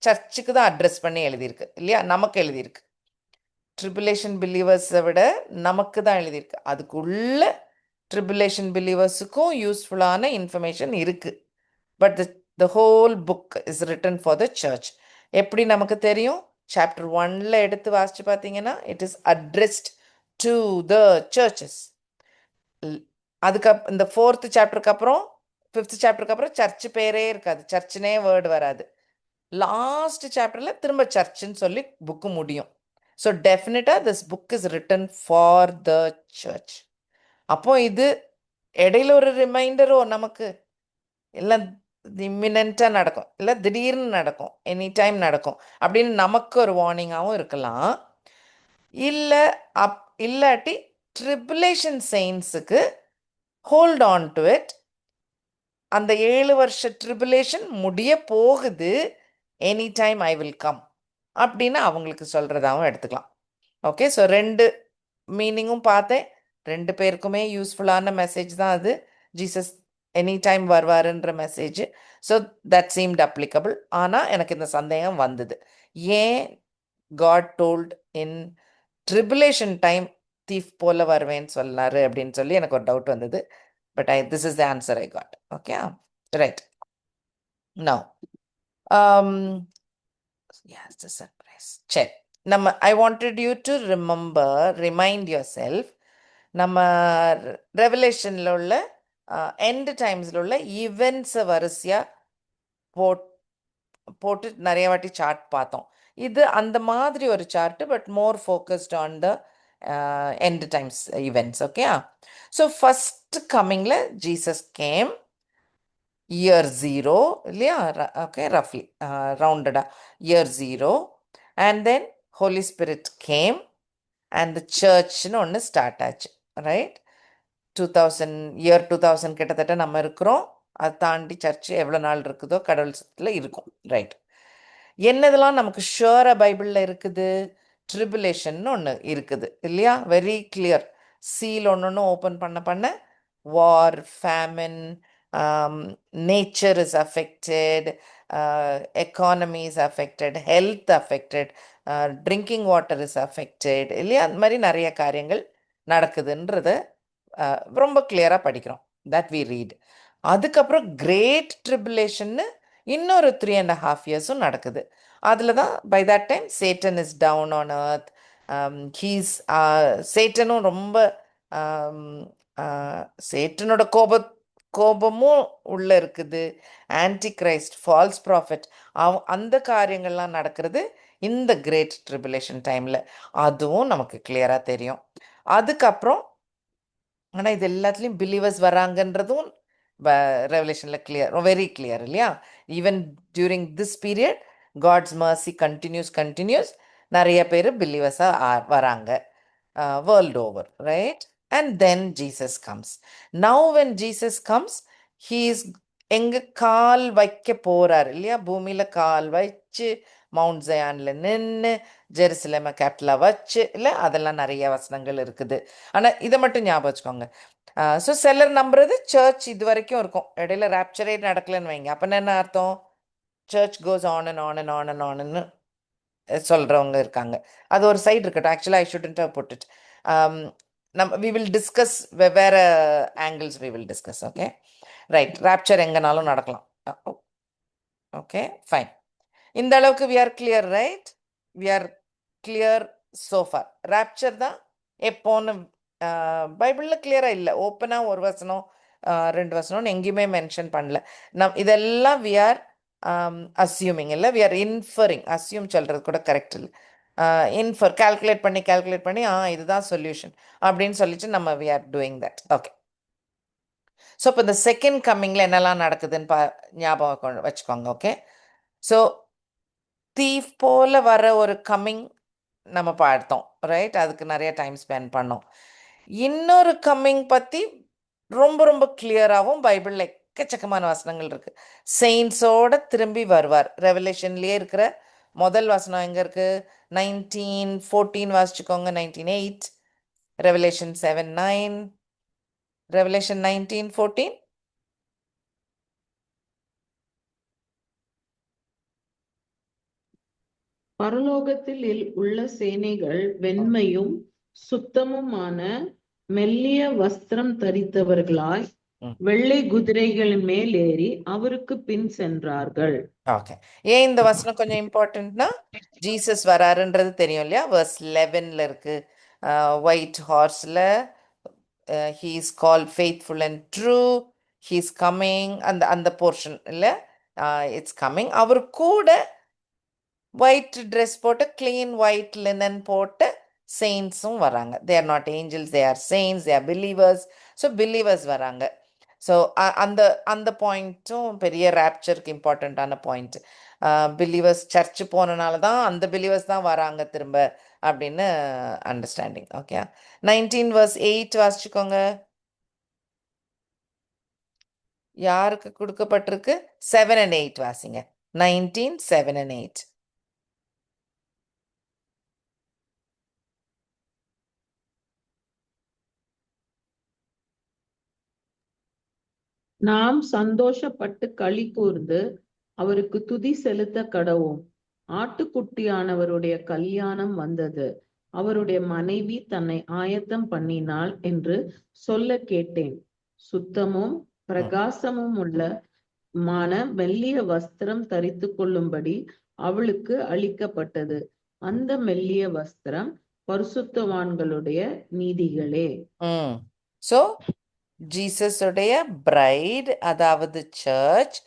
சர்ச்சுக்கு தான் அட்ரஸ் பண்ணி எழுதியிருக்கு இல்லையா? நமக்கு எழுதியிருக்கு. ட்ரிபுலேஷன் பிலீவர்ஸை விட நமக்கு தான் எழுதியிருக்கு. அதுக்குள்ள ட்ரிபுலேஷன் பிலீவர்ஸுக்கும் யூஸ்ஃபுல்லான இன்ஃபர்மேஷன் இருக்கு. But the whole book is written for the church. எப்படி நமக்கு தெரியும்? சாப்டர் 1ல எடுத்து வாசிச்சு பார்த்தீங்கன்னா it is addressed to the churches. அதுக்கு இந்த 4th சாப்டருக்கு அப்புறம் 5th சாப்டருக்கு அப்புறம் சர்ச் பேரே இருக்காது, சர்ச்சுனே வேர்டு வராது. லாஸ்ட் சாப்டர்ல திரும்ப சர்ச்சுன்னு சொல்லி புக்கு முடியும். ஸோ டெஃபினட்டா this book is written for the search. அப்போ இது இடையில ஒரு ரிமைண்டரோ நமக்கு எல்லாம் இம்மினெண்ட்டாக நடக்கும், இல்லை திடீர்னு நடக்கும், எனி டைம் நடக்கும் அப்படின்னு நமக்கு ஒரு வார்னிங்காகவும் இருக்கலாம். இல்லை இல்லாட்டி ட்ரிபுலேஷன் செயின்ஸுக்கு ஹோல்ட் ஆன் டு இட், அந்த 7 வருஷ ட்ரிபுலேஷன் முடிய போகுது, any time I will come அப்படின்னு அவங்களுக்கு சொல்கிறதாகவும் எடுத்துக்கலாம். ஓகே, ஸோ 2 மீனிங்கும் பார்த்தேன். 2 பேருக்குமே யூஸ்ஃபுல்லான மெசேஜ் தான் அது. ஜீசஸ் எனி டைம் வருவாருன்ற message. So that seemed applicable. ஆனால் எனக்கு இந்த சந்தேகம் வந்தது, ஏன் God told in tribulation time thief போல வருவேன்னு சொன்னாரு அப்படின்னு சொல்லி எனக்கு ஒரு டவுட் வந்தது. But this is the answer I got. Okay, right. Now yes, the surprise. சரி, நம்ம I wanted you to remind yourself, நம்ம ரெவலேஷனில் உள்ள எண்ட் டைம்ஸில் உள்ள ஈவெண்ட்ஸை வரிசையாக போட்டு நிறைய வாட்டி சார்ட் பார்த்தோம். இது அந்த மாதிரி ஒரு chart, but more focused on the end times events. Okay, so first கம்மிங்கில் ஜீசஸ் கேம் year 0 இல்லையா? ஓகே, ரஃப்லி ரவுண்டடா year 0, and then Holy Spirit came and the churchன்னு ஒன்று ஸ்டார்ட் ஆச்சு. ரைட், 2000 கிட்டத்தட்ட நம்ம இருக்கிறோம். அதை தாண்டி சர்ச் எவ்வளோ நாள் இருக்குதோ கடவுள் சத்தில் இருக்கும். ரைட், என்னதெல்லாம் நமக்கு ஷுவராக பைபிளில் இருக்குது? ட்ரிபுலேஷன் ஒன்று இருக்குது இல்லையா? Very clear. சீல் ஒன்று ஓப்பன் பண்ண வார், famine, nature is affected, economy is affected, health affected, drinking water is affected இல்லையா? அந்த மாதிரி நிறைய காரியங்கள் நடக்குதுன்றத ரொம்ப கிளியராக படிக்கிறோம். That we read. அதுக்கப்புறம் கிரேட் ட்ரிபுலேஷன்னு இன்னொரு 3.5 இயர்ஸும் நடக்குது. அதில் தான் by that time Satan is down on earth. சேட்டனும் ரொம்ப சேட்டனோட கோபமும் உள்ள இருக்குது. ஆன்டி கிரைஸ்ட், ஃபால்ஸ் ப்ராஃபிட், அந்த காரியங்கள்லாம் நடக்கிறது இந்த கிரேட் ட்ரிபுலேஷன் டைமில். அதுவும் நமக்கு கிளியராக தெரியும். அதுக்கப்புறம் ஆனால் இது எல்லாத்துலேயும் பிலீவர்ஸ் வராங்கன்றதும் ரெவலேஷனில் கிளியர், வெரி கிளியர் இல்லையா? Even during this period God's mercy continues. நிறைய பேர் பிலீவர்ஸாக வராங்க world over. Right, and then Jesus comes. Now when Jesus comes, he is எங்க கால் வைக்க போறார் இல்லையா? பூமியில கால் வச்சு மவுண்ட் ஜயான்ல நின்று ஜெருசலேமை கேபிட்டலா வச்சு இல்லை, அதெல்லாம் நிறைய வசனங்கள் இருக்குது. ஆனா இதை மட்டும் ஞாபகம் வச்சுக்கோங்க. ஸோ சிலர் நம்புறது சர்ச் இது வரைக்கும் இருக்கும், இடையில ராப்சரே நடக்கலன்னு வைங்க. அப்போ என்ன அர்த்தம்? Church goes on and on and on and ஆன்னு சொல்றவங்க இருக்காங்க. அது ஒரு சைடு இருக்கட்டும். ஆக்சுவலாக I shouldn't have put it. we will discuss வேற angles we will discuss. Okay, right. Rapture எங்கனாலும் நடக்கலாம். Okay, fine. இந்த அளவுக்கு we are clear, right? We are clear so far rapture தான் எப்போன்னு பைபிளில் கிளியராக இல்லை. ஓப்பனாக ஒரு வசனம் ரெண்டு வசனம்னு எங்கேயுமே மென்ஷன் பண்ணல. இதெல்லாம் வி ஆர் அஸ்யூமிங் இல்லை, வி ஆர் இன்ஃபரிங். அஸ்யூம் சொல்கிறது கூட கரெக்ட் இல்லை. இன்ஃபர் கால்குலேட் பண்ணி இதுதான் சொல்யூஷன் அப்படின்னு சொல்லிட்டு நம்ம we are doing that. Okay. So இப்போ இந்த செகண்ட் கம்மிங்கில் என்னெல்லாம் நடக்குதுன்னு ஞாபகம் வச்சுக்கோங்க. ஓகே. ஸோ தீஃப் போல வர ஒரு கம்மிங் நம்ம பார்த்தோம், ரைட்? அதுக்கு நிறைய டைம் ஸ்பெண்ட் பண்ணோம். இன்னொரு கம்மிங் பற்றி ரொம்ப ரொம்ப கிளியராகவும் பைபிளில் எக்கச்சக்கமான வசனங்கள் இருக்கு. செயின்ஸோட திரும்பி வருவார். ரெவலேஷன்லேயே இருக்கிற முதல் வசனம் எங்கே இருக்கு? 19:14 வாசிச்சுக்கோங்க. 19:8, ரெவலேஷன் 7:9, ரெவலேஷன் 19:14. பரலோகத்தில் உள்ள சேனைகள் வெண்மையும் சுத்தமுமான மெல்லிய வஸ்திரம் தரித்தவர்களாய் ம். வெள்ளை குதிரைகளின் மேல் ஏறி அவருக்கு பின் சென்றார்கள். ஓகே. ஏன் இந்த வசனம் கொஞ்சம் இம்பார்ட்டன்ட்னா, ஜீசஸ் வராருன்றது தெரியும் இல்லையா? verse 11ல இருக்கு. ஒயிட் ஹார்ஸ்ல he is called faithful and true, he is coming. அந்த அந்த போர்ஷன் இல்லை, இட்ஸ் கம்மிங். அவர் கூட ஒயிட் ட்ரெஸ் போட்டு கிளீன் ஒயிட் லினன் போட்டு செயின்ஸும் வராங்க. They are not angels, they are saints, they are believers. So believers வராங்க. ஸோ அந்த அந்த பாயிண்ட்டும் பெரிய ராப்சருக்கு இம்பார்ட்டண்ட்டான பாயிண்ட். பிலீவர்ஸ் சர்ச்சு போனனால தான் அந்த பிலீவர்ஸ் தான் வராங்க திரும்ப அப்படின்னு அண்டர்ஸ்டாண்டிங். ஓகே. 19:8 வாசிச்சுக்கோங்க. யாருக்கு கொடுக்கப்பட்டிருக்கு? 7 and 8 வாசிங்க. 19, 7 and 8. நாம் சந்தோஷப்பட்டு களி கூர்ந்து அவருக்கு துதி செலுத்த கடவோம். ஆட்டுக்குட்டியானவருடைய கல்யாணம் வந்தது, அவருடைய மனைவி தன்னை ஆயத்தம் பண்ணினாள் என்று சொல்ல கேட்டேன். சுத்தமும் பிரகாசமும் உள்ள மெல்லிய வஸ்திரம் தரித்து கொள்ளும்படி அவளுக்கு அளிக்கப்பட்டது. அந்த மெல்லிய வஸ்திரம் பரிசுத்தவான்களுடைய நீதிகளே. ஸோ ஜீசஸுடைய பிரைட், அதாவது சர்ச்,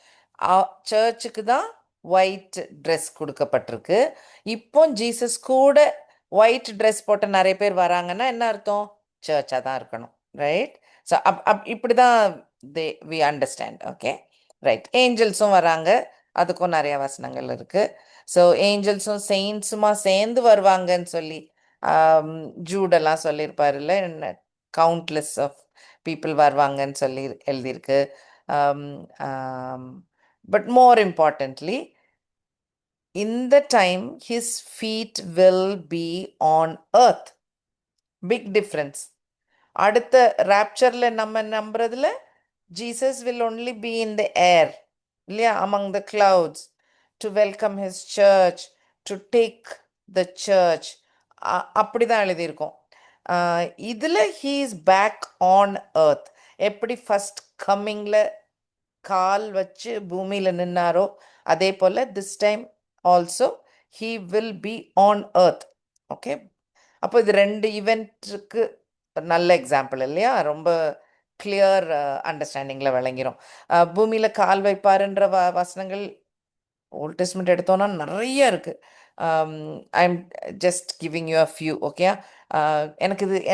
சர்ச்சுக்கு தான் ஒயிட் ட்ரெஸ் கொடுக்கப்பட்டிருக்கு. இப்போ ஜீசஸ் கூட ஒயிட் ட்ரெஸ் போட்ட நிறைய பேர் வராங்கன்னா என்ன அர்த்தம்? சர்ச்சாக தான் இருக்கணும், ரைட்? ஸோ இப்படி தான் வி அண்டர்ஸ்டாண்ட். Okay, right. ஏஞ்சல்ஸும் வராங்க, அதுக்கும் நிறைய வசனங்கள் இருக்கு. ஸோ ஏஞ்சல்ஸும் செயின்ஸுமா சேர்ந்து வருவாங்கன்னு சொல்லி ஜூடெல்லாம் சொல்லியிருப்பாருல்ல, கவுண்ட்லெஸ் ஆஃப் பீப்புள் வருவாங்கன்னு சொல்லி எழுதியிருக்கு. But more importantly, in the time his feet will be on earth. Big difference. அடுத்த ராப்சர்ல நம்ம நம்புறதுல Jesus will only be in the air, இல்லையா? among the clouds to welcome his church, to take the church. அப்படிதான் எழுதியிருக்கோம். இதுல he is back on earth. எப்படி ஃபர்ஸ்ட் கம்மிங்ல கால் வச்சு பூமியில நின்னாரோ அதே போல this time also he will be on earth. Okay. அப்போ இது ரெண்டு ஈவெண்ட்டுக்கு நல்ல எக்ஸாம்பிள் இல்லையா? ரொம்ப கிளியர் அண்டர்ஸ்டாண்டிங்கில் விளங்கிரும். பூமியில் கால் வைப்பாருன்ற வசனங்கள் ஓல்ட் டெஸ்ட்மெண்ட் எடுத்தோன்னா நிறைய இருக்கு. I am just giving you a few. Okay.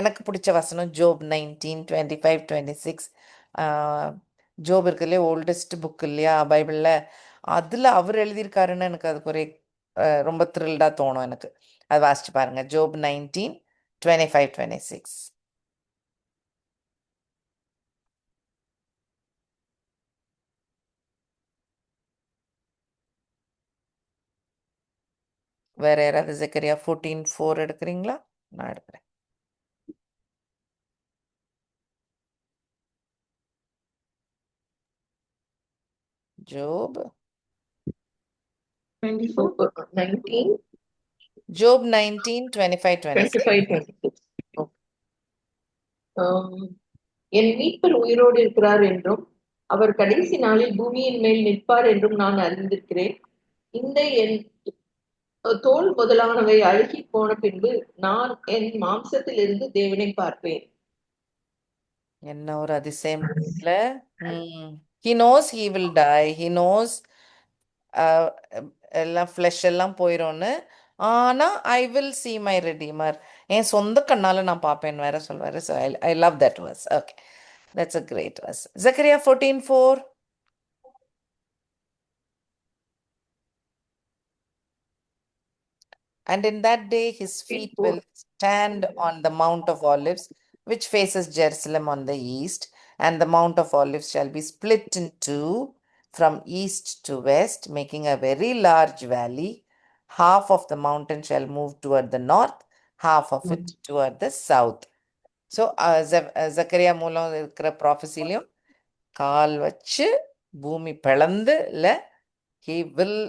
எனக்கு பிடிச்ச வசனம் ஜோப் 19, 25, 26. ஜோப் இருக்குல்லையே, ஓல்டஸ்ட் புக் இல்லையா பைபிளில், அதில் அவர் எழுதியிருக்காருன்னு எனக்கு அதுக்கு ஒரே ரொம்ப த்ரில்டாக தோணும் எனக்கு. அது வாசிச்சு பாருங்க. ஜோப் 19, 25, 26. வேற யாராவது ஜெக்கரியா 14:4 எடுக்கிறீங்களா? நான் எடுக்கிறேன். ஜோப் 19, ஜோப் 19, 25, 26. 26. என் மீட்பர் உயிரோடு இருக்கிறார் என்றும் அவர் கடைசி நாளில் பூமியின் மேல் நிற்பார் என்றும் நான் அறிந்திருக்கிறேன். இந்த என் தோல் முதலானவை அழுகி போன பின்பு நான் என் மாம்சத்திலிருந்து தேவனை பார்ப்பேன். என்ன ஒரு அதிசயம் இல்ல? He knows he will die. He knows எல்லாம் ஃப்ளெஷ் எல்லாம் போயிடும்னு. ஆனா I will see my redeemer. என் சொந்த கண்ணால நான் பார்ப்பேன் வேற சொல்வாரு. So I love that verse. Okay, that's a great verse. Zechariah 14:4. And in that day his feet will stand on the Mount of Olives, which faces Jerusalem on the east, and the Mount of Olives shall be split in two from east to west, making a very large valley. Half of the mountain shall move toward the north, half of it toward the south. So Zakariya மூலம் இருக்கிற ப்ராஃபஸிலையும் கால் வச்சு பூமி பிளந்து இல்லை, he will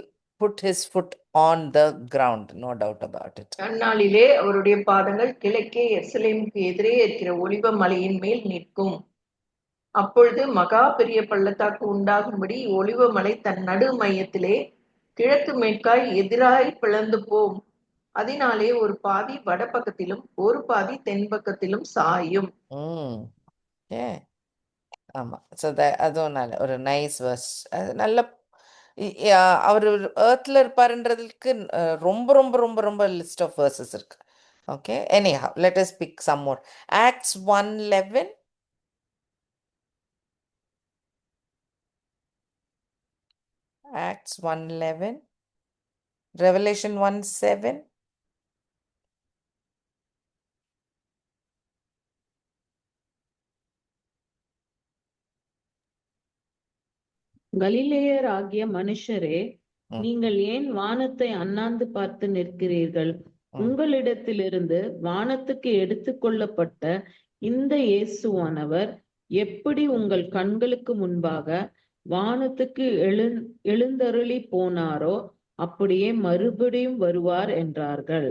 put his foot on the ground, no doubt about it. அந்நாளிலே அவருடைய பாதங்கள் கிழக்கே எருசலேமுக்கு எதிரே இருக்கிற ஒலிவ மலையின் மேல் நிற்கும். அப்பொழுது மகா பெரிய பள்ளத்தாக்கு உண்டாகும்படி ஒலிவ மலை தன் நடு மையத்திலே கிழக்கு மேற்காய் எதிராய் பிளந்து போம். அதனாலே ஒரு பாதி வடபக்கத்திலும் ஒரு பாதி தென்பக்கத்திலும் சாயும். ஆமா, ஸோ அதுவும் நல்ல ஒரு நைஸ் வேர்ஸ். நல்ல அவர் ஏர்த்ல இருப்பாருன்றதுக்கு ரொம்ப ரொம்ப ரொம்ப ரொம்ப லிஸ்ட் ஆஃப் வேர்சஸ் இருக்கு. Okay, anyhow let us pick some more. Acts 1:11. Acts 1:11. Revelation 1:7. கலிலேயர் ஆகிய மனுஷரே, நீங்கள் ஏன் வானத்தை அண்ணாந்து பார்த்து நிற்கிறீர்கள்? உங்களிடத்திலிருந்து வானத்துக்கு எடுத்துக்கொள்ளப்பட்ட இந்த இயேசுவானவர் எப்படி உங்கள் கண்களுக்கு முன்பாக வானத்துக்கு எழுந்தருளி போனாரோ அப்படியே மறுபடியும் வருவார் என்றார்கள்.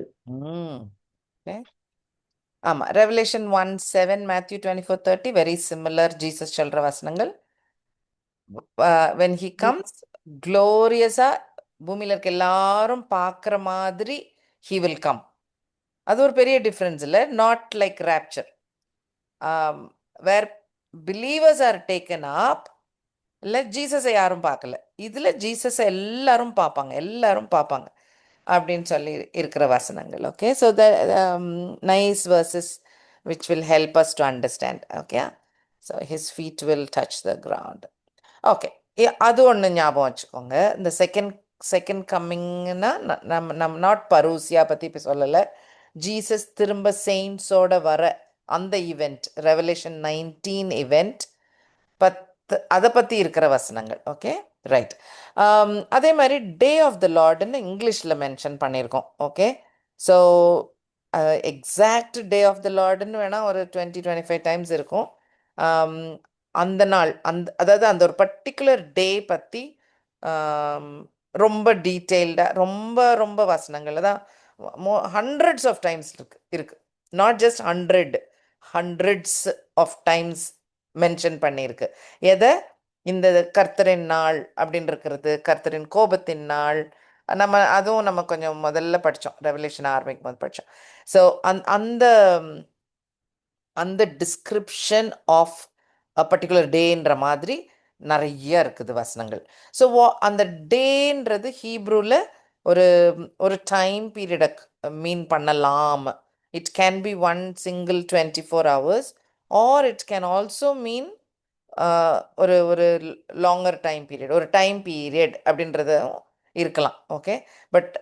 ஆமா, Revelation 1:7, Matthew 24:30, very similar Jesus சொல்ற வசனங்கள். when he comes, gloriousா பூமியில இருக்க எல்லாரும் பார்க்குற மாதிரி he will come. அது ஒரு பெரிய டிஃப்ரென்ஸ் இல்லை. Not like rapture where believers are taken up. இல்லை, ஜீசஸை யாரும் பார்க்கல. இதில் ஜீசஸை எல்லாரும் பார்ப்பாங்க அப்படின்னு சொல்லி இருக்கிற வசனங்கள். Okay, so the nice verses which will help us to understand. Okay, so his feet will touch the ground. Okay, அது ஒன்று ஞாபகம் வச்சுக்கோங்க. இந்த செகண்ட் கம்மிங்னா நம்ம நாட் பரூசியா பற்றி இப்போ சொல்லலை. ஜீசஸ் திரும்ப செயின்ஸோட வர அந்த ஈவெண்ட், ரெவலேஷன் 19 ஈவெண்ட் அதை பற்றி இருக்கிற வசனங்கள். Okay, right. அதே மாதிரி டே ஆஃப் த லார்டுன்னு இங்கிலீஷில் மென்ஷன் பண்ணியிருக்கோம். Okay, so exact day of the லார்டுன்னு வேணால் ஒரு 20-25 டைம்ஸ் இருக்கும். அந்த நாள், அதாவது அந்த ஒரு பர்டிகுலர் டே பற்றி ரொம்ப டீட்டெயில்டாக ரொம்ப ரொம்ப வசனங்கள் தான் hundreds of times இருக்கு. Not just hundreds of times mention பண்ணியிருக்கு. எதை? இந்த கர்த்தரின் நாள் அப்படின்னு இருக்கிறது, கர்த்தரின் கோபத்தின் நாள். அதுவும் நம்ம கொஞ்சம் முதல்ல படித்தோம், ரெவலேஷன் ஆரம்பிக்கும் போது படித்தோம். ஸோ அந்த டிஸ்கிரிப்ஷன் ஆஃப் பர்டிகுலர் டேன்ற மாதிரி நிறைய இருக்குது வசனங்கள். ஸோ அந்த டேன்றது ஹீப்ரூவில் ஒரு டைம் பீரியடை மீன் பண்ணலாம். It can be one single 24 hours or it can also mean ஒரு லாங்கர் டைம் பீரியட், ஒரு டைம் பீரியட் அப்படின்றதும் இருக்கலாம். Okay, but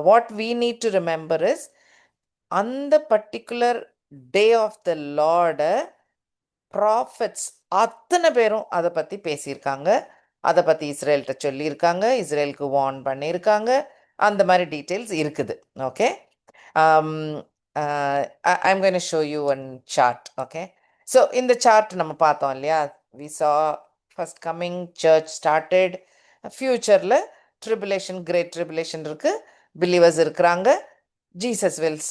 what we need to remember is அந்த பர்டிகுலர் டே ஆஃப் த லார்டை ப்ராஃபட்ஸ் அத்தனை பேரும் அதை பற்றி பேசியிருக்காங்க, அதை பற்றி இஸ்ரேல்கிட்ட சொல்லியிருக்காங்க, இஸ்ரேலுக்கு வார்ன் பண்ணியிருக்காங்க. அந்த மாதிரி டீட்டெயில்ஸ் இருக்குது. Okay, I'm going to show you one chart. Okay, so இந்த சார்ட் நம்ம பார்த்தோம் இல்லையா? we saw first coming, church started, ஃபியூச்சரில் ட்ரிபுலேஷன், கிரேட் ட்ரிபுலேஷன் இருக்கு, பிலீவர்ஸ் இருக்கிறாங்க, Jesus will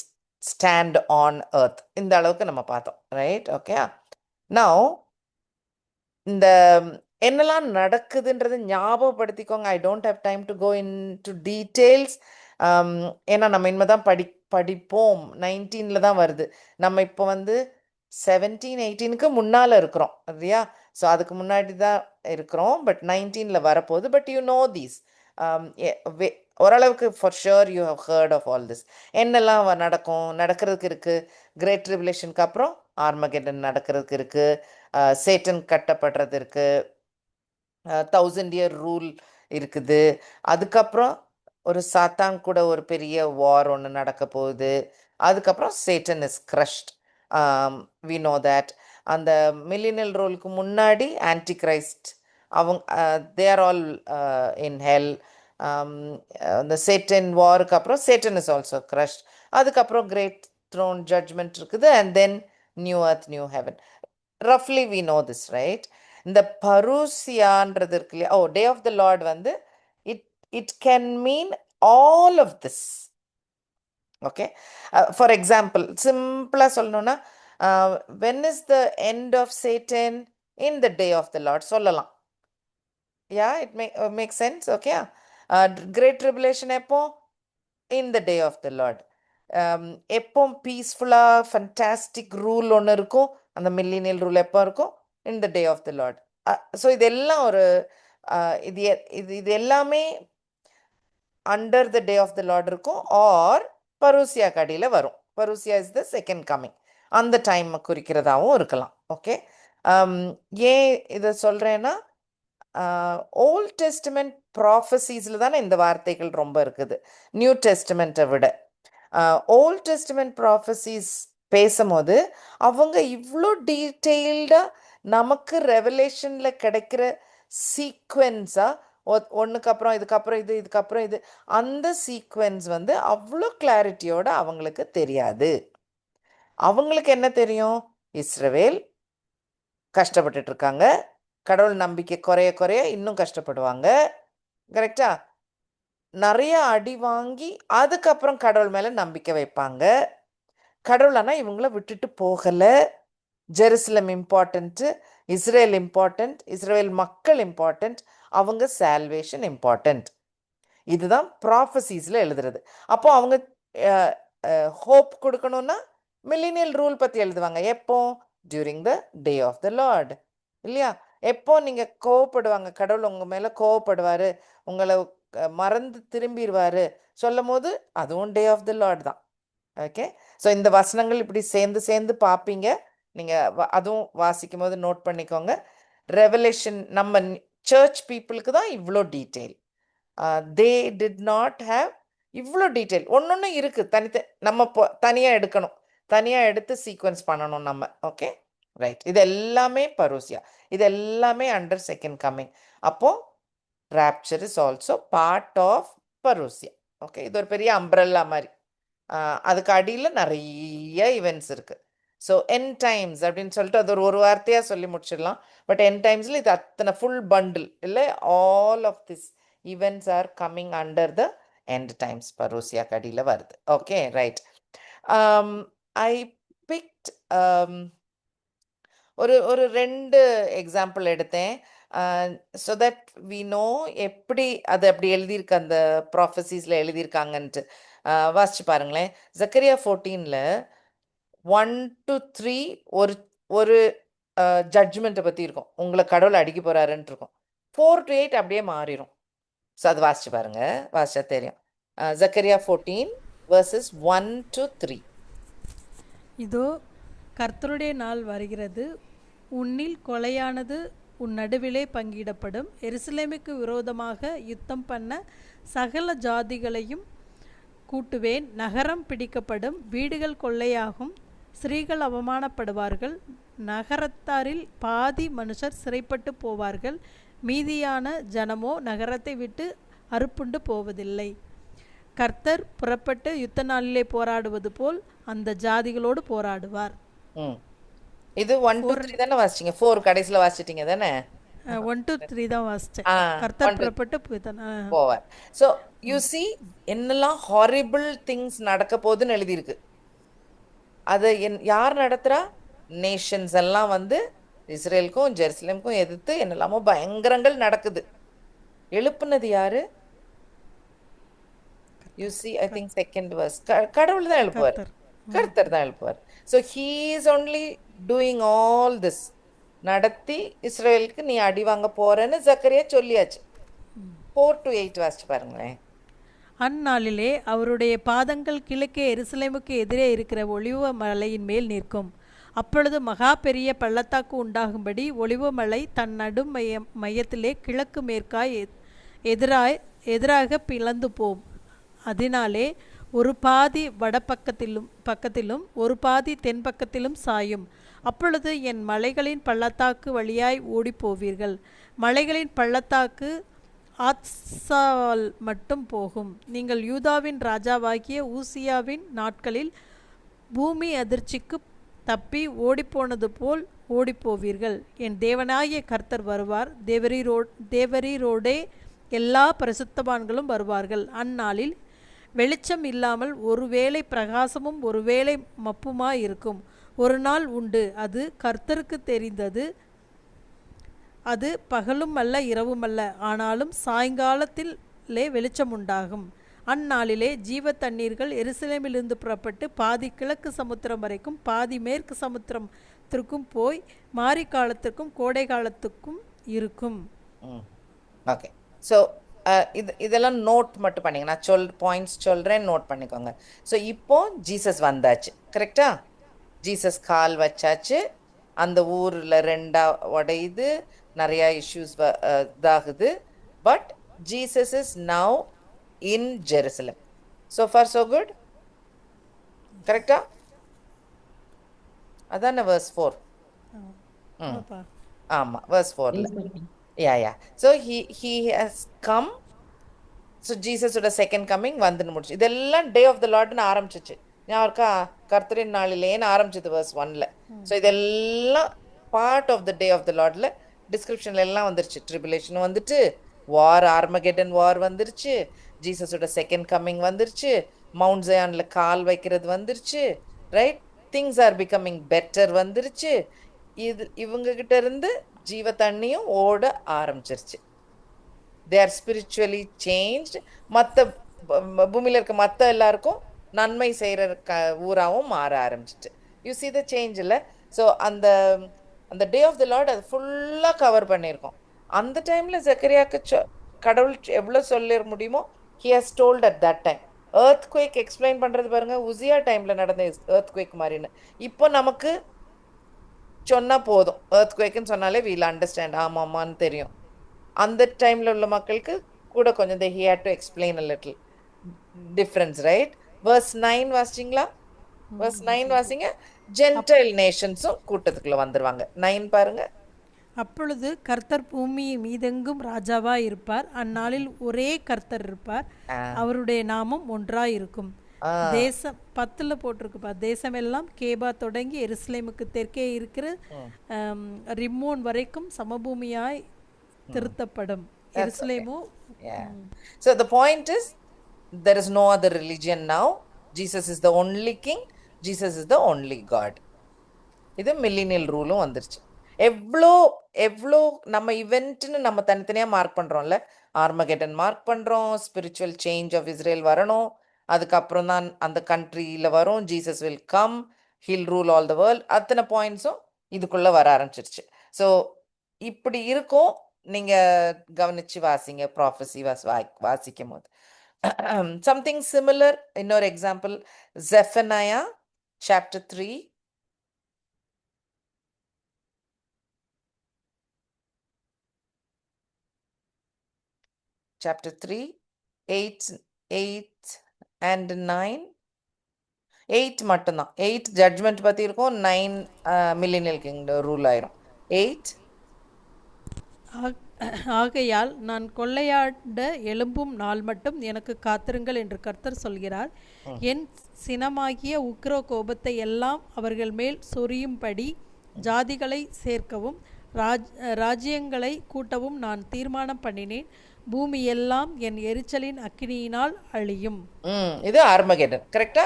stand on earth. இந்த அளவுக்கு நம்ம பார்த்தோம், ரைட்? ஓகே, நவ் இந்த என்னெல்லாம் நடக்குதுன்றது ஞாபகப்படுத்திக்கோங்க. I don't have time to go into details. ஏன்னா நம்ம இனிமே தான் படிப்போம். 19ல் தான் வருது. நம்ம இப்போ வந்து 17, 18க்கு முன்னால் இருக்கிறோம் இல்லையா? ஸோ அதுக்கு முன்னாடி தான் இருக்கிறோம். பட் 19ல் வரப்போகுது. பட் யூ நோ தீஸ் ஓரளவுக்கு for sure you have heard of all this. என்னெல்லாம் நடக்கிறதுக்கு இருக்குது. கிரேட் ட்ரிபுலேஷனுக்கு அப்புறம் ஆர்மகெடன் நடக்கிறதுக்கு இருக்குது. சேட்டன் கட்டப்படுறது இருக்குது. 1000 இயர் ரூல் இருக்குது. அதுக்கப்புறம் ஒரு சாத்தான் கூட ஒரு பெரிய வார் ஒன்று நடக்க போகுது. அதுக்கப்புறம் Satan is crushed. We know that. அந்த மில்லினியல் ரூலுக்கு முன்னாடி ஆன்டி கிரைஸ்ட் அவங்க தே ஆர் ஆல் இன் ஹெல். அந்த சேட்டன் வாருக்கு அப்புறம் சேட்டன் இஸ் ஆல்சோ crushed. அதுக்கப்புறம் கிரேட் த்ரோன் ஜட்ஜ்மெண்ட் இருக்குது. And then new earth new heaven. ரஃப்லி வி நோ திஸ் ரைட். இந்த பரூசியான்றது இருக்கு இல்லையா? டே ஆஃப் த லார்ட் வந்து it can mean all of this. Okay, for example சிம்பிளாக சொல்லணும்னா when is the end of Satan? In the day of the Lord சொல்லலாம். Yeah, it make sense. Okay, great tribulation எப்போ? In the day of the Lord. எப்போ பீஸ்ஃபுல்லாக ஃபண்டாஸ்டிக் ரூல் ஒன்று இருக்கும், அந்த மில்லினியல் ரூல் எப்போ இருக்கும்? In the day of the Lord. So இதெல்லாம் ஒரு இது இது எல்லாமே under the day of the Lord இருக்கும். ஆர் பரூசியா கடியில் வரும். Parousia is the second coming. அந்த டைம் குறிக்கிறதாகவும் இருக்கலாம். ஓகே, ஏன் இதை சொல்கிறேன்னா ஓல்ட் டெஸ்டிமெண்ட் ப்ராஃபஸீஸில் தானே இந்த வார்த்தைகள் ரொம்ப இருக்குது நியூ டெஸ்டிமெண்ட்டை விட. ஓல்ட் டெஸ்டிமெண்ட் ப்ராஃபஸீஸ் பேசும்போது அவங்க இவ்வளோ டீட்டெயில்டாக நமக்கு ரெவலேஷனில் கிடைக்கிற சீக்வென்ஸாக ஒன்றுக்கு அப்புறம் இதுக்கப்புறம் இது இதுக்கப்புறம் இது அந்த சீக்வென்ஸ் வந்து அவ்வளோ கிளாரிட்டியோடு அவங்களுக்கு தெரியாது. அவங்களுக்கு என்ன தெரியும்? இஸ்ரவேல் கஷ்டப்பட்டுட்டு இருக்காங்க, கடவுள் நம்பிக்கை குறைய குறைய இன்னும் கஷ்டப்படுவாங்க. கரெக்டா? நிறைய அடி வாங்கி அதுக்கப்புறம் கடவுள் மேலே நம்பிக்கை வைப்பாங்க. கடவுள் ஆனால் இவங்கள விட்டுட்டு போகலை. Jerusalem important, Israel important, Israel மக்கள் இம்பார்ட்டண்ட், அவங்க சால்வேஷன் இம்பார்ட்டண்ட். இதுதான் ப்ராஃபஸீஸில் எழுதுறது. அப்போ அவங்க ஹோப் கொடுக்கணும்னா மில்லினியல் ரூல் பற்றி எழுதுவாங்க. எப்போ? During the day of the Lord இல்லையா? எப்போ நீங்கள் கோவப்படுவாங்க, கடவுள் உங்கள் மேலே கோவப்படுவார், உங்களை மறந்து திரும்பிடுவார் சொல்லும் போது அதுவும் டே ஆஃப் த லார்ட் தான். ஓகே, ஸோ இந்த வசனங்கள் இப்படி சேர்ந்து சேர்ந்து பார்ப்பீங்க. நீங்கள் அதுவும் வாசிக்கும் போது நோட் பண்ணிக்கோங்க. ரெவலேஷன் நம்ம சர்ச் பீப்புளுக்கு தான் இவ்வளோ detail. They did not have இவ்வளோ டீட்டெயில். ஒன்று இருக்குது நம்ம தனியாக எடுக்கணும், தனியாக எடுத்து சீக்வன்ஸ் பண்ணணும் நம்ம. Okay right. இது எல்லாமே பரூசியா, இது எல்லாமே அண்டர் செகண்ட் கம்மிங். அப்போது rapture is also part of parousia. Okay, இது ஒரு பெரிய அம்ப்ரெல்லா மாதிரி. அதுக்கு அடியில் நிறைய ஈவெண்ட்ஸ் இருக்குது. ஸோ என் டைம்ஸ் அப்படின்னு சொல்லிட்டு அது ஒரு வார்த்தையாக சொல்லி முடிச்சிடலாம். பட் என் டைம்ஸில் இது அத்தனை ஃபுல் பண்டில் இல்லை. All of this events are coming under the end times. Parousia கடியில் வருது. Okay right. ஐ பிக்ட் ஒரு 2 எக்ஸாம்பிள் எடுத்தேன். ஸோ தட் வி நோ எப்படி அது அப்படி எழுதியிருக்கு, அந்த ப்ராஃபஸீஸில் எழுதியிருக்காங்கன்ட்டு. வாசிச்சு பாருங்களேன். ஜக்கரியா 14ல் 1 to 3 ஒரு ஒரு ஜட்ஜ்மெண்ட்டை பற்றி இருக்கும். உங்களை கடவுள் அடிக்க போகிறாருன்ட்டு இருக்கும். 4 to 8 அப்படியே மாறிடும். ஸோ அது வாசிச்சு பாருங்க, வாசிச்சா தெரியும். Zakariya 14 verses 1 to 3. இதோ கர்த்தருடைய நாள் வருகிறது, உன்னில் கொலையானது உன் நடுவிலே பங்கிடப்படும். எருசலேமுக்கு விரோதமாக யுத்தம் பண்ண சகல ஜாதிகளையும் கூட்டுவேன். நகரம் பிடிக்கப்படும், வீடுகள் கொள்ளையாகும், ஸ்திரீகள் அவமானப்படுவார்கள், நகரத்தாரில் பாதி மனுஷர் சிறைப்பட்டு போவார்கள், மீதியான ஜனமோ நகரத்தை விட்டு அறுப்புண்டு போவதில்லை. கர்த்தர் புறப்பட்டு யுத்த நாளிலே போராடுவது போல் அந்த ஜாதிகளோடு போராடுவார். இது 1 to 3 தானே வாசிச்சீங்க? 4 கடைசியில் வாசிச்சிட்டீங்க தானே? 1 to 3 தான் வாசிச்சேன். கர்த்தர் புறப்பட்டு போவார். ஸோ யூ சி என்னெல்லாம் ஹாரிபிள் திங்ஸ் நடக்க போகுதுன்னு எழுதியிருக்கு. அதை யார் நடத்துகிறா? நேஷன்ஸ் எல்லாம் வந்து இஸ்ரேலுக்கும் ஜெருசலேமுக்கும் எதிர்த்து என்னெல்லாமோ பயங்கரங்கள் நடக்குது. எழுப்புனது யாரு? You see I think second verse கடவுள் தான் எழுப்புவார், கர்த்தர். கர்த்தர் தான் எழுப்புவார். So he is only doing all this. நடத்தி இஸ்ரேலுக்கு நீ அடி வாங்க போறேன்னு ஜக்கரியா சொல்லியாச்சு. 4 to 8 வாசிச்சு பாருங்களேன். அந்நாளிலே அவருடைய பாதங்கள் கிழக்கே எருசலேமுக்கு எதிரே இருக்கிற ஒலிவ மலையின் மேல் நிற்கும். அப்பொழுது மகா பெரிய பள்ளத்தாக்கு உண்டாகும்படி ஒலிவ மலை தன் நடும் மையத்திலே கிழக்கு மேற்காய் எதிராக பிளந்து போம். அதனாலே ஒரு பாதி பக்கத்திலும் ஒரு பாதி தென்பக்கத்திலும் சாயும். அப்பொழுது என் மலைகளின் பள்ளத்தாக்கு வழியாய் ஓடிப்போவீர்கள். மலைகளின் பள்ளத்தாக்கு ஆத்சால் மட்டும் போகும். நீங்கள் யூதாவின் ராஜாவாகிய ஊசியாவின் நாட்களில் பூமி அதிர்ச்சிக்கு தப்பி ஓடிப்போனது போல் ஓடிப்போவீர்கள். என் தேவனாகிய கர்த்தர் வருவார். தேவரீரோடே எல்லா பரிசுத்தவான்களும் வருவார்கள். அந்நாளில் வெளிச்சம் இல்லாமல் ஒருவேளை பிரகாசமும் ஒருவேளை மப்புமாயிருக்கும். ஒரு நாள் உண்டு, அது கர்த்தருக்கு தெரிந்தது. அது பகலும் அல்ல இரவும் அல்ல, ஆனாலும் சாயங்காலத்திலே வெளிச்சம் உண்டாகும். அந்நாளிலே ஜீவ தண்ணீர்கள் எருசலேமிலிருந்து புறப்பட்டு பாதி கிழக்கு சமுத்திரம் வரைக்கும் பாதி மேற்கு சமுத்திரத்திற்கும் போய் மாரி காலத்துக்கும் கோடை காலத்துக்கும் இருக்கும். ஓகே, ஸோ இதெல்லாம் நோட் மட்டும் பண்ணிங்க. நான் பாயிண்ட்ஸ் சொல்கிறேன், நோட் பண்ணிக்கோங்க. ஸோ இப்போ ஜீசஸ் வந்தாச்சு, கரெக்டா? ஜீசஸ் கால் வச்சாச்சு, அந்த ஊரில் ரெண்டா உடையுது, நிறையா இஷ்யூஸ் இதாகுது. But Jesus is now in Jerusalem. So far so good, கரெக்டா? அதான verse 4. ஆமாம், verse 4ல. Yeah. So he has come. So ஜீசஸோட செகண்ட் கம்மிங் வந்துன்னு முடிச்சு. இதெல்லாம் டே ஆஃப் த லார்ட்னு ஆரம்பிச்சிச்சு. ஞாபகா கர்த்தரின் நாளிலேன்னு ஆரம்பிச்சது verse 1ல. ஸோ இதெல்லாம் part of the day of the லார்ட்ல டிஸ்கிரிப்ஷன்ல எல்லாம் வந்துருச்சு. ட்ரிபுலேஷன் வந்துட்டு, வார், ஆர்மகெடன் வார் வந்துருச்சு, ஜீசஸோட செகண்ட் கம்மிங் வந்துருச்சு, மவுண்ட் ஜயான்ல கால் வைக்கிறது வந்துருச்சு, right? Things are becoming better வந்துருச்சு. இவங்க கிட்ட இருந்து ஜீவ தண்ணியும் ஓட ஆரம்பிச்சிருச்சு. They are spiritually changed. மற்ற பூமியில் இருக்க மற்ற எல்லாருக்கும் நன்மை செய்கிற ஊராகவும் மாற ஆரம்பிச்சிட்டு. யூ சி த சேஞ்ச் இல்லை? ஸோ அந்த டே ஆஃப் த லார்ட் அது ஃபுல்லாக கவர் பண்ணியிருக்கோம். அந்த டைமில் ஜக்கரியாவுக்கு கடவுள் எவ்வளோ சொல்லிட முடியுமோ he has told at that time. Earth quake explain பண்ணுறது பாருங்கள், உசியா டைமில் நடந்த எர்த் குவேக் மாதிரின்னு. இப்போ நமக்கு சொன்னால் போதும், எர்த் குவேக்குன்னு சொன்னாலே வீல் அண்டர்ஸ்டாண்ட், ஆமாம்மான்னு தெரியும். அந்த டைமில் உள்ள மக்களுக்கு கூட கொஞ்சம் he had to explain a little difference, right? verse 9 வாசிச்சிங்களா? verse 9 வாசிங்க. ஜென்டைல் நேஷன்ஸும் கூட்டத்துக்குள்ள வந்துருவாங்க. 9 பாருங்க. அப்பொழுது கர்த்தர் பூமி மீதெங்கும் ராஜாவாய் இருப்பார். அந்நாளில் ஒரே கர்த்தர் இருப்பார், அவருடைய நாமம் ஒன்றாய் இருக்கும். தேசம் 10ல் போட்டிருக்குப்பா. தேசமெல்லாம் கேபா தொடங்கி எருசலேமுக்கு தெற்கே இருக்கிற ரிம்மோன் வரைக்கும் சமபூமியாய் திருத்தப்படும். எருசலேமோ. So the point is, there is no other religion now. Jesus is the only king. Jesus is the only God. இது மில்லினியல் ரூலும் வந்துருச்சு. எவ்வளோ நம்ம இவெண்ட்னு நம்ம தனித்தனியாக மார்க் பண்ணுறோம்ல. ஆர்மகெடன் மார்க் பண்ணுறோம், ஸ்பிரிச்சுவல் சேஞ்ச் ஆஃப் இஸ்ரேல் வரணும், அதுக்கப்புறம் தான் அந்த கண்ட்ரியில் வரும், Jesus will come, he'll rule all the world. அத்தனை பாயிண்ட்ஸும் இதுக்குள்ளே வர ஆரம்பிச்சிருச்சு. ஸோ இப்படி இருக்கும். நீங்கள் கவனித்து வாசிங்க, ப்ராஃபஸி வாசிக்கும் போது. சம்திங் சிமிலர், இன்னொரு எக்ஸாம்பிள், ஜெஃபனாயா chapter 3. Chapter 3, 8 and 9. 8 மட்டும்தான். 8 ஜட்ஜ்மெண்ட் பற்றி இருக்கும், 9 மில்லினியல் கிங்டம் ரூல் ஆயிரும். 8. ஆகையால் நான் கொள்ளையாட எழும்பும் நாள் மட்டும் எனக்கு காத்திருங்கள் என்று கர்த்தர் சொல்கிறார். என் சினமாகிய உக்கிர கோபத்தை எல்லாம் அவர்கள் மேல் சொரியும்படி ஜாதிகளை சேர்க்கவும் ராஜ்யங்களை கூட்டவும் நான் தீர்மானம் பண்ணினேன். பூமி எல்லாம் என் எரிச்சலின் அக்கினியினால் அழியும். இது ஆர்மகெடன், கரெக்டா?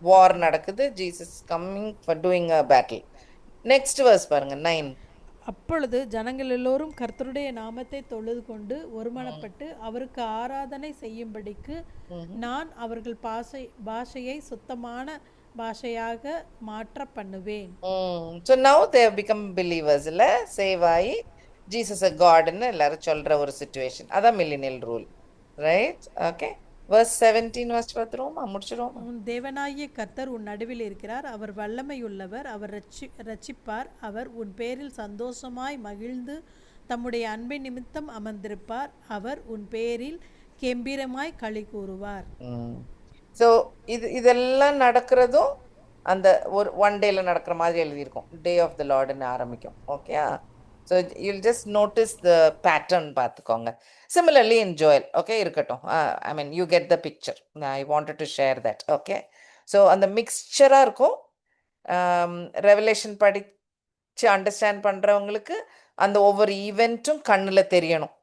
வார் நடக்குது, Jesus coming for doing a battle. Next verse பாருங்க, 9. அப்பொழுது ஜனங்கள் எல்லோரும் கர்த்தருடைய நாமத்தை தொழுது கொண்டு ஒருமனப்பட்டு அவருக்கு ஆராதனை செய்யும்படிக்கு நான் அவர்கள் பாஷையை சுத்தமான பாஷையாக மாற்ற பண்ணுவேன். So now they have become believers, இல்ல சேவ் ஆகி ஜீசஸ் அ காட்னு எல்லாரும் சொல்ற ஒரு சுச்சுவேஷன். அதான் millennial rule, right? Okay, verse 17 வாசிச்சு பார்த்துருவோமா, முடிச்சிருவோமா? உன் தேவனாகிய கர்த்தர் உன் நடுவில் இருக்கிறார். அவர் வல்லமையுள்ளவர், அவர் ரட்சிப்பார். அவர் உன் பேரில் சந்தோஷமாய் மகிழ்ந்து தம்முடைய அன்பின் நிமித்தம் அமர்ந்திருப்பார். அவர் உன் பேரில் கெம்பீரமாய் களி கூறுவார். ஸோ இதெல்லாம் நடக்கிறதும் அந்த ஒரு ஒன் டேல நடக்கிற மாதிரி எழுதியிருக்கும். டே ஆஃப் த லார்டுன்னு ஆரம்பிக்கும். Okay, so you'll just notice the pattern பார்த்துக்கோங்க. சிமிலர்லி இன் ஜோயல், ஓகே, இருக்கட்டும். I mean you get the picture. I wanted to share that. Okay, so அந்த மிக்சராக இருக்கும். ரெவலேஷன் படித்து அண்டர்ஸ்டாண்ட் பண்ணுறவங்களுக்கு அந்த ஒவ்வொரு ஈவெண்ட்டும் கண்ணில் தெரியணும்.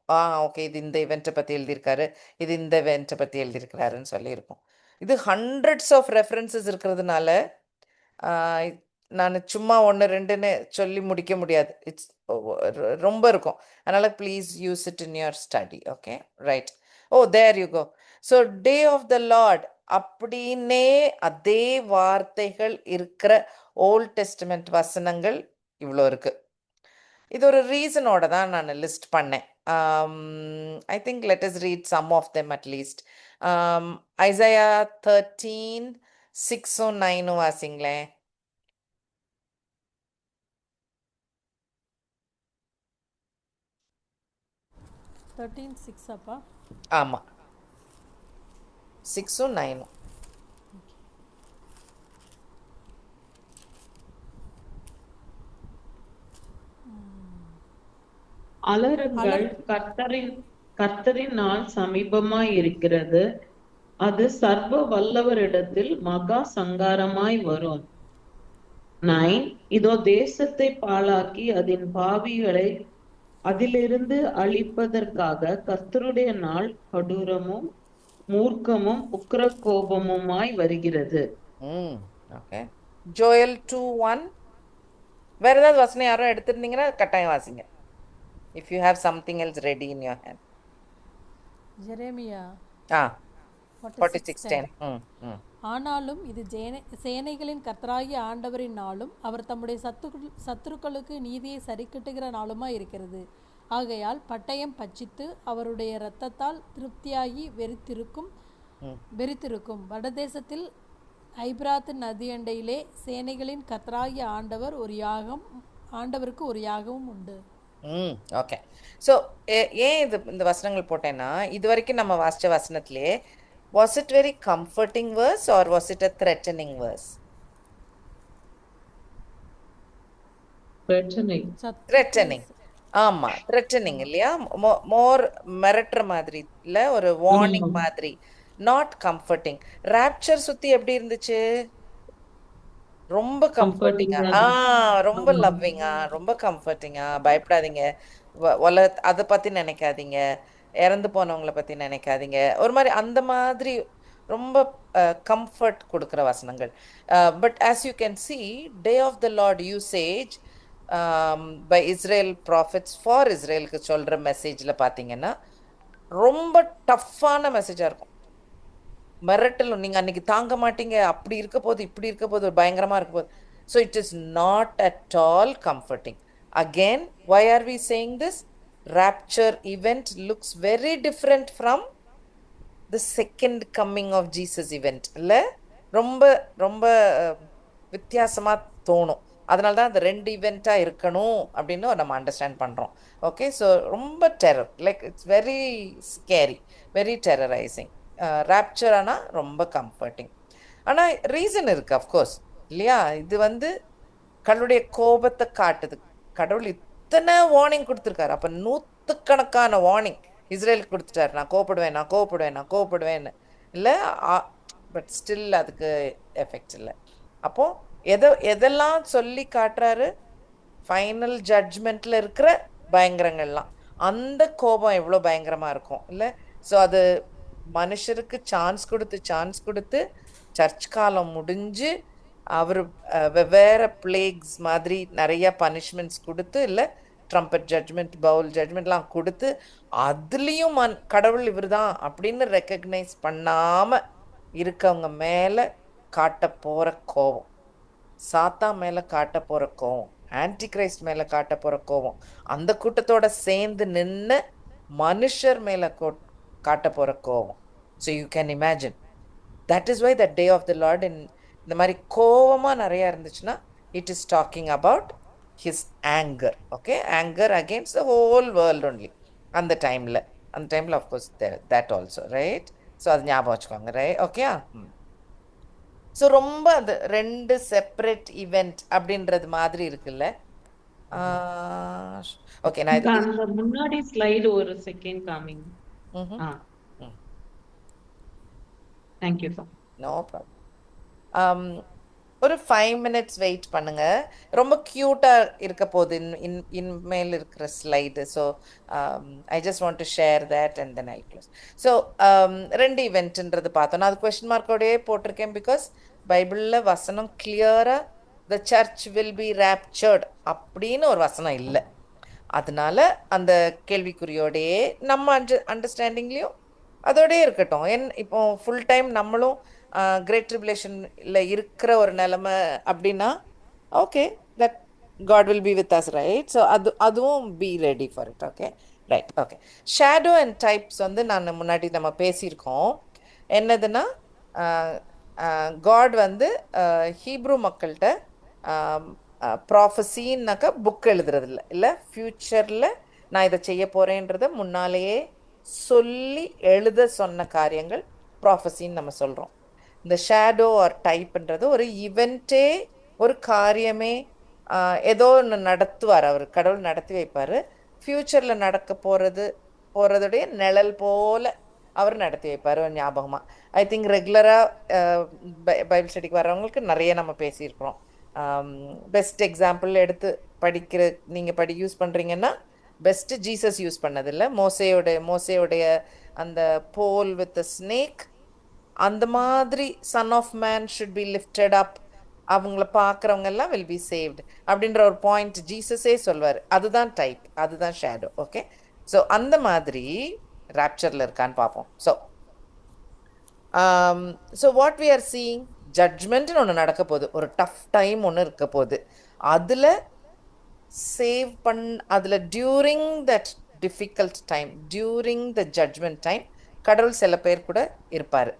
ஓகே, இது இந்த ஈவெண்ட்டை பற்றி எழுதியிருக்காரு, இது இந்த ஈவெண்ட்டை பற்றி எழுதியிருக்கிறாருன்னு சொல்லியிருக்கோம். இது ஹண்ட்ரட்ஸ் ஆஃப் ரெஃபரன்சஸ் இருக்கிறதுனால நான் சும்மா 1 2ன்னு சொல்லி முடிக்க முடியாது. இட்ஸ் ரொம்ப இருக்கும். அதனால் please use it in your study. Okay, right. Oh, there you go. So day of the Lord அப்படின்னே அதே வார்த்தைகள் இருக்கிற ஓல்ட் டெஸ்டமெண்ட் வசனங்கள் இவ்வளோ இருக்குது. இது ஒரு ரீசனோட தான் நான் லிஸ்ட் பண்ணேன். I think let us read some of them at least. Isaiah 13 6 9 வாசிங்களேன். அப்பா. ஆமாம், 6 9. அலறுங்கள், கர்த்தரின் நாள் சமீபமாய் இருக்கிறது. அது சர்வ வல்லவரிடத்தில் மகா சங்காரமாய் வரும். 9. இதோ தேசத்தை பாழாக்கி அதன் பாவிகளை அதிலிருந்து அழிப்பதற்காக கர்த்தருடைய நாள் கடூரமும் மூர்க்கமும் உக்கிர கோபமுமாய் வருகிறது. Okay, Joel 2:1. வேற ஏதாவது வசனம் யாரும் எடுத்திருந்தீங்கன்னா கட்டாயம் வாசிங்க. If you have something else ready in your hand. Jeremiah 46:10. ஆனாலும் இது சேனைகளின் கர்த்தராகிய ஆண்டவரின் நாளும் அவர் தம்முடைய சத்துருக்களுக்கு நீதியை சரிக்கட்டுகிற நாளுமாய் இருக்கிறது. ஆகையால் பட்டயம் பட்சித்து அவருடைய இரத்தத்தால் திருப்தியாகி வெறித்திருக்கும். வடதேசத்தில் ஐபிராத்து நதியண்டையிலே சேனைகளின் கர்த்தராகிய ஆண்டவருக்கு ஒரு யாகமும் உண்டு. ஓகே, ஸோ ஏன் இந்த வசனங்கள் போட்டேன்னா, இது வரைக்கும் நம்ம வாசிச்ச வசனத்திலே was it very comforting verse or was it a threatening verse? Threatening. ஆமா, threatening இல்லையா? மோர் மிரட்டுற மாதிரி இல்ல, ஒரு வார்னிங் மாதிரி, நாட் கம்ஃபர்டிங். ராப்சர் சுத்தி எப்படி இருந்துச்சு? ரொம்ப கம்ஃபர்டிங்கா, ரொம்ப லவ்விங்கா, ரொம்ப கம்ஃபர்டிங்கா. பயப்படாதீங்க, அதை பத்தி நினைக்காதீங்க, இறந்து போனவங்கள பத்தி நினைக்காதீங்க, ஒரு மாதிரி அந்த மாதிரி ரொம்ப கம்ஃபர்ட் கொடுக்குற வசனங்கள். But as you can see, day of the Lord usage by Israel prophets for இஸ்ரேலுக்கு சொல்ற மெசேஜ்ல பார்த்தீங்கன்னா ரொம்ப டஃப்பான மெசேஜா இருக்கும். மிரட்டலும், நீங்க அன்னைக்கு தாங்க மாட்டீங்க, அப்படி இருக்க போது, இப்படி இருக்க போது, பயங்கரமா இருக்க போது. So it is not at all comforting. Again, why are we saying this? Rapture event looks very different from the second coming of Jesus event. இல்லை, ரொம்ப ரொம்ப வித்தியாசமா தோணும். அதனால தான் அந்த 2 ஈவெண்ட்டாக இருக்கணும் அப்படின்னு நம்ம அண்டர்ஸ்டாண்ட் பண்ணுறோம். ஓகே, ஸோ ரொம்ப terror, like it's very scary, very terrorising. Rapture ஆனால் ரொம்ப கம்ஃபர்டிங். ஆனால் ரீசன் இருக்கு, அஃப்கோர்ஸ், இல்லையா? இது கடவுளுடைய கோபத்தை காட்டுது. கடவுள் இத்தனை வார்னிங் கொடுத்துருக்காரு. அப்போ 100கணக்கான வார்னிங் இஸ்ரேலுக்கு கொடுத்துட்டாரு, நான் கோபப்படுவேன், நான் கோபப்படுவேன், நான் கோபப்படுவேன்னு. இல்லை, பட் ஸ்டில் அதுக்கு எஃபெக்ட் இல்லை. அப்போது எதெல்லாம் சொல்லி காட்டுறாரு? ஃபைனல் ஜட்ஜ்மெண்ட்டில் இருக்கிற பயங்கரங்கள்லாம். அந்த கோபம் எவ்வளோ பயங்கரமாக இருக்கும், இல்லை? ஸோ அது மனுஷருக்கு சான்ஸ் கொடுத்து சர்ச் காலம் முடிஞ்சு அவர் வெவ்வேறு பிளேக்ஸ் மாதிரி நிறைய பனிஷ்மெண்ட்ஸ் கொடுத்து, இல்லை, ட்ரம்பட் ஜட்மெண்ட், பவுல் ஜட்மெண்ட்லாம் கொடுத்து அதுலேயும் கடவுள் இவர் தான் அப்படின்னு ரெக்கக்னைஸ் பண்ணாம இருக்கவங்க மேல காட்ட போற கோபம், சாத்தா மேல காட்ட போற கோவம், ஆன்டி கிரைஸ்ட் மேல காட்ட போற கோவம், அந்த கூட்டத்தோட சேர்ந்து நின்று மனுஷர் மேல காட்ட போற கோவம். So you can imagine, that is why the day of the Lord இந்த மாதிரி கோவமா நிறைய இருந்துச்சுன்னா it is talking about his anger. Okay, anger against the whole world only அந்த டைம்ல of course that also, right? So அது ஞாபகம் வச்சுக்கோங்க, ரைட்? ஓகே. ஸோ ரொம்ப அது ரெண்டு செப்பரேட் ஈவெண்ட் அப்படின்றது மாதிரி இருக்குல்ல. ஓகே, நான் இந்த அந்த முன்னாடி ஸ்லைடு ஒரு second coming. Thank you sir. No problem. ஒரு 5 minutes வெயிட் பண்ணுங்க. ரொம்ப க்யூட்டாக இருக்க போகுது இன்மேல் இருக்கிற slide. So I just want to share that and then I close. So 2 ஈவெண்ட்ன்றது பார்த்தோன்னா அது கொஸ்டின் மார்க்கோடையே போட்டிருக்கேன். பிகாஸ் பைபிளில் வசனம் கிளியராக த சர்ச் வில் பி ரேப்சர்ட் அப்படின்னு ஒரு வசனம் இல்லை. அதனால அந்த கேள்விக்குறியோடையே நம்ம அண்டர்ஸ்டாண்டிங்லேயும் அதோடயே இருக்கட்டும். இப்போ ஃபுல் டைம் நம்மளும் கிரேட் ட்ரிபுலேஷன்ல இருக்கிற ஒரு நிலைமை அப்படின்னா okay, that God will be with us, right? So அதுவும் be ready for it. Okay, right. Okay, shadow and types நான் முன்னாடி நம்ம பேசியிருக்கோம். என்னதுன்னா காட் ஹீப்ரூ மக்கள்கிட்ட ப்ராஃபஸின்னாக்கா புக் எழுதுறது இல்லை, ஃப்யூச்சரில் நான் இதை செய்ய போகிறேன்றதை முன்னாலேயே சொல்லி எழுத சொன்ன காரியங்கள் ப்ராஃபஸின்னு நம்ம சொல்கிறோம். இந்த ஷேடோ ஆர் டைப்ன்றது ஒரு ஈவெண்ட்டே, ஒரு காரியமே, ஏதோ ஒன்று நடத்துவார் அவர், கடவுள் நடத்தி வைப்பார். ஃப்யூச்சரில் நடக்க போகிறதுடைய நிழல் போல் அவர் நடத்தி வைப்பார். ஞாபகமாக ஐ திங்க் ரெகுலராக பைபிள் ஸ்டடிக்கு வர்றவங்களுக்கு நிறைய நம்ம பேசியிருக்கிறோம். பெஸ்ட் எக்ஸாம்பிள் எடுத்து நீங்கள் யூஸ் பண்ணுறீங்கன்னா பெஸ்ட்டு ஜீசஸ் யூஸ் பண்ணதில்லை, மோசேயோடைய அந்த போல் வித் ஸ்னேக், அந்த மாதிரி son of man should be lifted up, அவங்கள பார்க்குறவங்க எல்லாம் வில் பி சேவ்டு அப்படின்ற ஒரு பாயிண்ட் ஜீசஸே சொல்வார். அதுதான் டைப், அதுதான் ஷேடோ. ஓகே, ஸோ அந்த மாதிரி ராப்சரில் இருக்கான்னு பார்ப்போம். So what we are seeing, ஜட்ஜ்மெண்ட்னு ஒன்று நடக்க போகுது, ஒரு டஃப் டைம் ஒன்று இருக்க போகுது. அதில் அதில் during that difficult time, during the judgement time கடவுள் சில பேர் கூட இருப்பார்.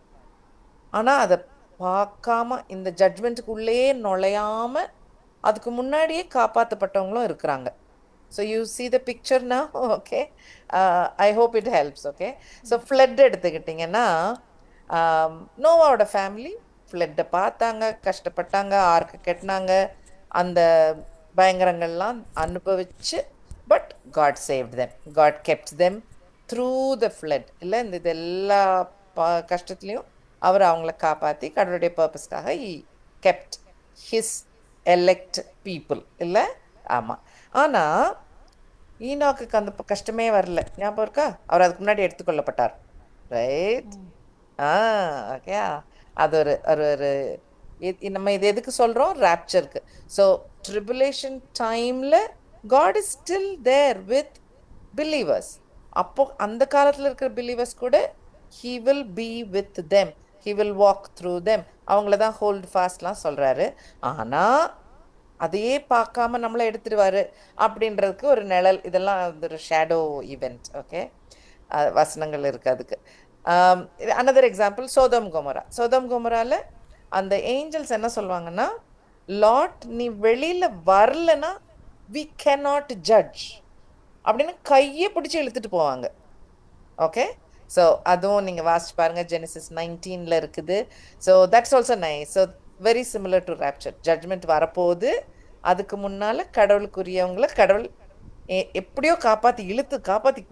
ஆனால் அதை பார்க்காம இந்த ஜட்ஜ்மெண்ட்டுக்குள்ளேயே நுழையாமல் அதுக்கு முன்னாடியே காப்பாற்றப்பட்டவங்களும் இருக்கிறாங்க. So you see the picture now. Okay, I hope it helps. Okay, so flood எடுத்துக்கிட்டிங்கன்னா நோவாவோட ஃபேமிலி ஃப்ளட்டை பார்த்தாங்க, கஷ்டப்பட்டாங்க, ஆர்க்கு கட்டினாங்க, அந்த பயங்கரங்கள்லாம் அனுபவிச்சு, but God saved them, God kept them through the flood. இல்லை, இந்த எல்லா கஷ்டத்துலேயும் அவர் அவங்கள காப்பாற்றி கடவுளுடைய பர்பஸ்க்காக he kept his elect people. இல்லை, ஆமாம். ஆனால் ஈனோக்கு அந்த கஷ்டமே வரல, ஞாபகம் இருக்கா? அவர் அதுக்கு முன்னாடி எடுத்துக்கொள்ளப்பட்டார், ரைட்? ஓகே, அது ஒரு நம்ம இது எதுக்கு சொல்கிறோம்? ராப்சருக்கு. ஸோ ட்ரிபுலேஷன் டைமில் God is still there with believers. அப்போ அந்த காலத்தில் இருக்கிற பிலீவர்ஸ் கூட he will be with them, he will walk through them, அவங்கள தான் ஹோல்ட் ஃபாஸ்ட்லாம் சொல்கிறாரு. ஆனால் அதையே பார்க்காம நம்மளை எடுத்துடுவார் அப்படின்றதுக்கு ஒரு நிழல், இதெல்லாம் ஒரு ஷேடோ ஈவெண்ட். ஓகே, வசனங்கள் இருக்குது அதுக்கு. அனதர் எக்ஸாம்பிள் சோதோம் கொமோராவில் அந்த ஏஞ்சல்ஸ் என்ன சொல்லுவாங்கன்னா, லாட் நீ வெளியில் வரலன்னா we cannot judge அப்படின்னு கையை பிடிச்சி இழுத்துட்டு போவாங்க. ஓகே, ஸோ அதுவும் நீங்கள் வாசிச்சு பாருங்கள், ஜெனிசிஸ் 19 இருக்குது. So that's also nice. So very similar to rapture. Judgement வரப்போகுது, அதுக்கு முன்னால் கடவுளுக்குரியவங்களை கடவுள் எப்படியோ காப்பாற்றி